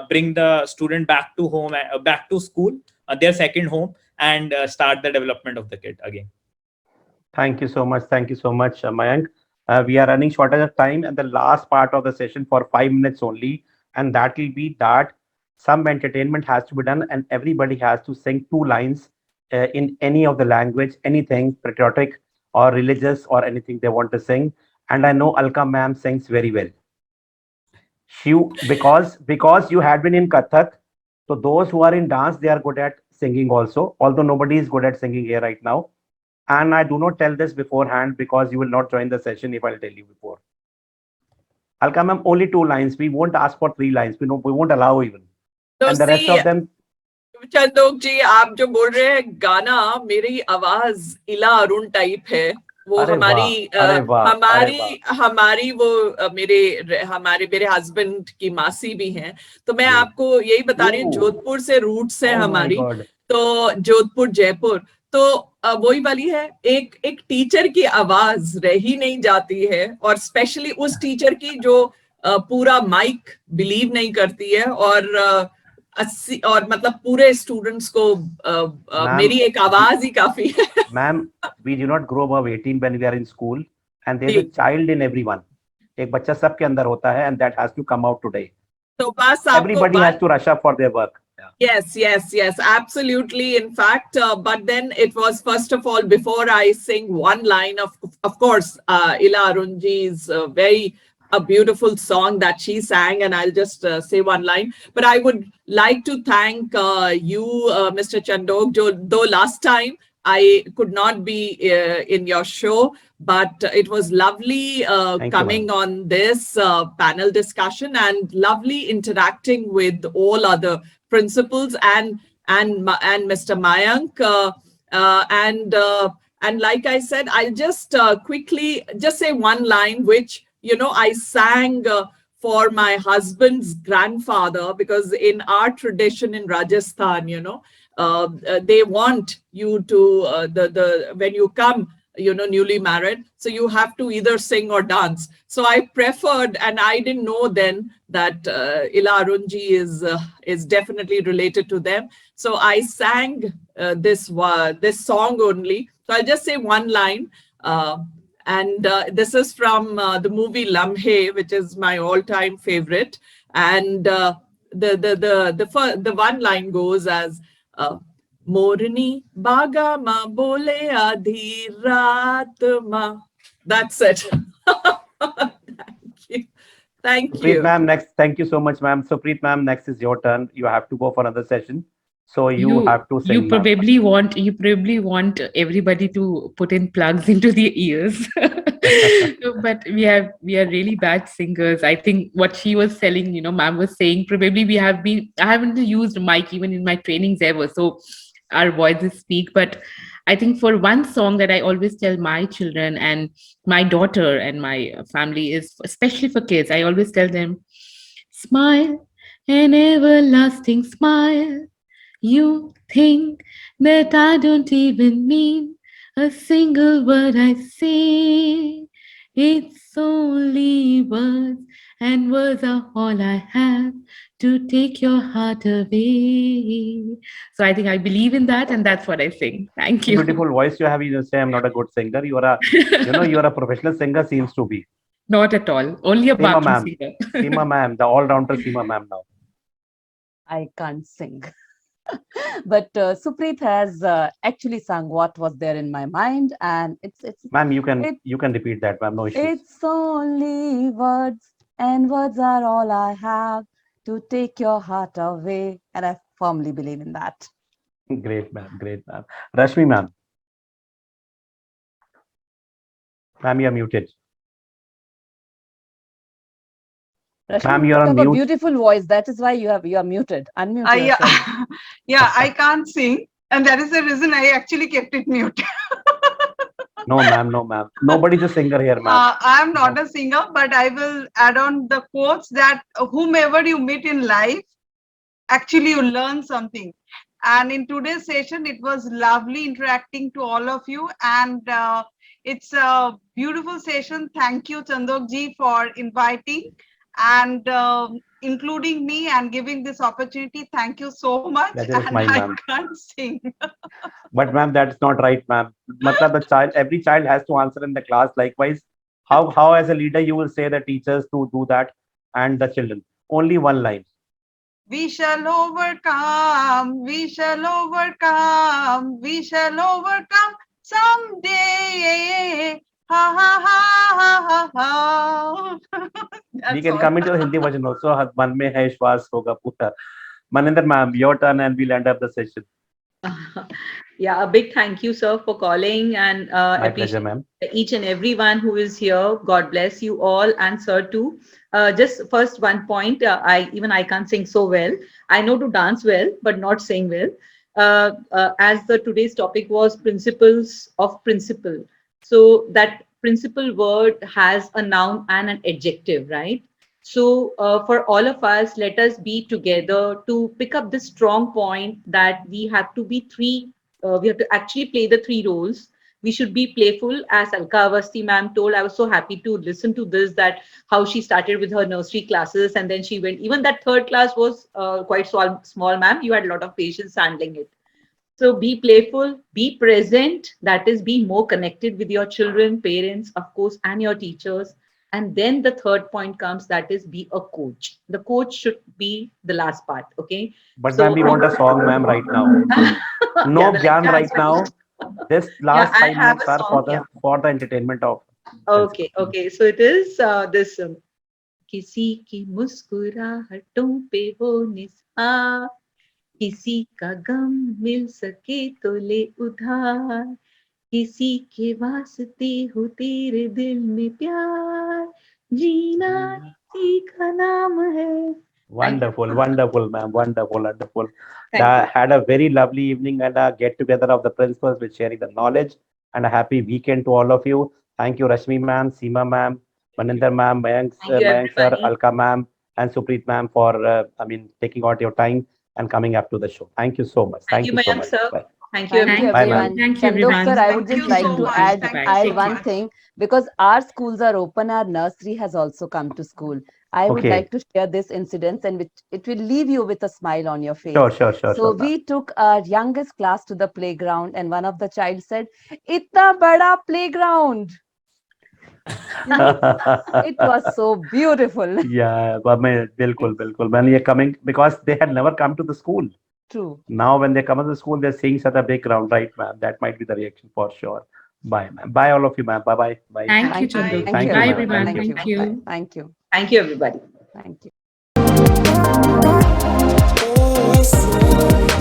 bring the student back to home, back to school, their second home, and start the development of the kid again. Thank you so much. Thank you so much, Mayank. We are running short of time, and the last part of the session for 5 minutes only, and that will be that some entertainment has to be done, and everybody has to sing 2 lines in any of the language, anything patriotic or religious or anything they want to sing. And I know Alka ma'am sings very well. Because you had been in Kathak, so those who are in dance, they are good at singing also. Although nobody is good at singing here right now, and I do not tell this beforehand because you will not join the session if I'll tell you before. Alka ma'am, only 2 lines. We won't ask for 3 lines. We won't allow even. No, and the rest of them. Chandok ji, आप जो बोल रहे हैं गाना, मेरी आवाज इला Arun type है. वो हमारी वो मेरे हस्बैंड की मासी भी हैं. तो मैं आपको यही बता रही हूँ, जोधपुर से रूट्स है हमारी, तो जोधपुर जयपुर, तो वही वाली है. एक टीचर की आवाज रह ही नहीं जाती है, और स्पेशली उस टीचर की जो पूरा माइक बिलीव नहीं करती है, और मतलब पूरे स्टूडेंट्स को मेरी एक आवाज ही काफी है. Ma'am, we do not grow above 18 when we are in school, and there is a child in everyone. एक बच्चा सबके अंदर होता है, and that has to come out today. So बस everybody has to rush up for their work. Yes, absolutely. In fact, but then it was, first of all, before I sing one line, of course, Ila Arunji's very a beautiful song that she sang, and I'll just say one line. But I would like to thank you, Mr. Chandhok, though last time I could not be in your show, but it was lovely coming on this panel discussion, and lovely interacting with all other principals and Mr. Mayank. And like I said, I'll just quickly just say one line, which, you know, I sang for my husband's grandfather, because in our tradition in Rajasthan, you know, they want you to, when you come, you know, newly married, so you have to either sing or dance. So I preferred, and I didn't know then that Ila Arunji is definitely related to them. So I sang this song only. So I'll just say one line. And this is from the movie Lamhe, which is my all-time favorite. And the one line goes as Morni baga ma bole adhi raat ma. That's it. Thank you. Thank Preet you. ma'am, next. Thank you so much, ma'am. So Preet ma'am, next is your turn. You have to go for another session. So you You have to you sing, ma'am. probably want you probably want everybody to put in plugs into their ears. No, but we are really bad singers. I think what she was telling, ma'am was saying, probably I haven't used mic even in my trainings ever. So our voices speak. But I think for one song that I always tell my children and my daughter and my family is, especially for kids, I always tell them, smile, an everlasting smile. You think that I don't even mean a single word I say. It's only words, and words are all I have to take your heart away. So I think I believe in that, and that's what I sing. Thank A you. beautiful voice you have. You just say I'm not a good singer. You are a, you are a professional singer. Seems to be. Not at all. Only a Seema bathroom ma'am, singer. Seema ma'am, the all-rounder Seema ma'am now. I can't sing. But Supreet has actually sung what was there in my mind, and Ma'am, it you can repeat that, ma'am. No issues. it's only words, and words are all I have to take your heart away, and I firmly believe in that. Great, ma'am. Great, ma'am. Rashmi ma'am, ma'am, you are muted. Rashmi, Ma'am, you you are on have a mute. beautiful voice. That is why you are muted. Unmute Yeah, yourself. yeah, I can't sing, and that is the reason I actually kept it mute. No, ma'am. No, ma'am. Nobody's a singer here, ma'am. I'm not No. a singer, but I will add on the quotes that whomever you meet in life, actually you learn something. And in today's session, it was lovely interacting to all of you, and it's a beautiful session. Thank you, Chandok ji, for inviting and including me and giving this opportunity. Thank you so much. Pleasure is And mine, I ma'am. can't sing. But ma'am, that's not right, ma'am. Matlab the child, every child has to answer in the class. Likewise, how as a leader you will say the teachers to do that and the children. Only one line. We shall overcome, we shall overcome, we shall overcome someday. Ha ha ha ha ha ha. We That's can all. come into the Hindi version also. मन में है श्वास होगा पूरा. Maninder ma'am, your turn and we'll end up the session. Yeah, a big thank you, sir, for calling, and My pleasure, appreciate ma'am. each and everyone who is here. God bless you all, and sir too. Just first one point, I can't sing so well. I know to dance well, but not sing well. As the today's topic was principles of principle, so that principle word has a noun and an adjective, right? So, for all of us, let us be together to pick up this strong point that we have to be we have to actually play the three roles. We should be playful, as Alka Avasti ma'am told. I was so happy to listen to this, that how she started with her nursery classes and then she went, even that third class was quite small, ma'am. You had a lot of patience handling it. So be playful, be present, that is, be more connected with your children, parents, of course, and your teachers. And then the third point comes, that is, be a coach. The coach should be the last part. Okay. But ma'am, So, we want a song, ma'am, right now. yeah, No the gyan lecture has right finished. now. This Yeah, last I five have minutes a are song. Yeah. for the entertainment of Okay. principal. Okay. So it is this किसी की मुस्कुराहटों पे हो निसार किसी का गम मिल सके तो ले उधार किसी के वास्ते हो तेरे दिल में प्यार जीना इसी का नाम है. Thank you. Wonderful, wonderful, ma'am. Wonderful, wonderful. Thank you. Had a very lovely evening and a get together of the principals with sharing the knowledge and a happy weekend to all of you. Thank you, Rashmi ma'am, Seema ma'am, Maninder ma'am, Thank you, Mayank sir, everybody. Alka ma'am, and Supreet ma'am for taking out your time and coming up to the show. Thank you so much. Thank Thank you, you so Mayank much. sir. Bye. Thank you, Thank you, everyone. Bye, ma'am. everyone. Thank you, Chandok sir, everyone. I would Thank just you like so to much. Bye. add Thank Bye. you add so Take one care. much. thing, because our schools are open, our nursery has also come to school. I would Okay. like to share this incident, and which it will leave you with a smile on your Sure, face. sure, sure, So sure, ma'am. we took our youngest class to the playground, and one of the child said, "Itna bada playground." It was so beautiful. Yeah, but बिल्कुल when you're coming, because they had never come to the school. True. Now when they come to the school, they're seeing such a big crowd, right, ma'am? That might be the reaction for sure. Bye, ma'am. Bye, all of you, ma'am. Bye, bye, bye. Thank you, Thank you. Chandok. Thank you, Bye, ma'am. everyone. Thank you. Thank you. Thank you. Thank you, everybody. Thank you.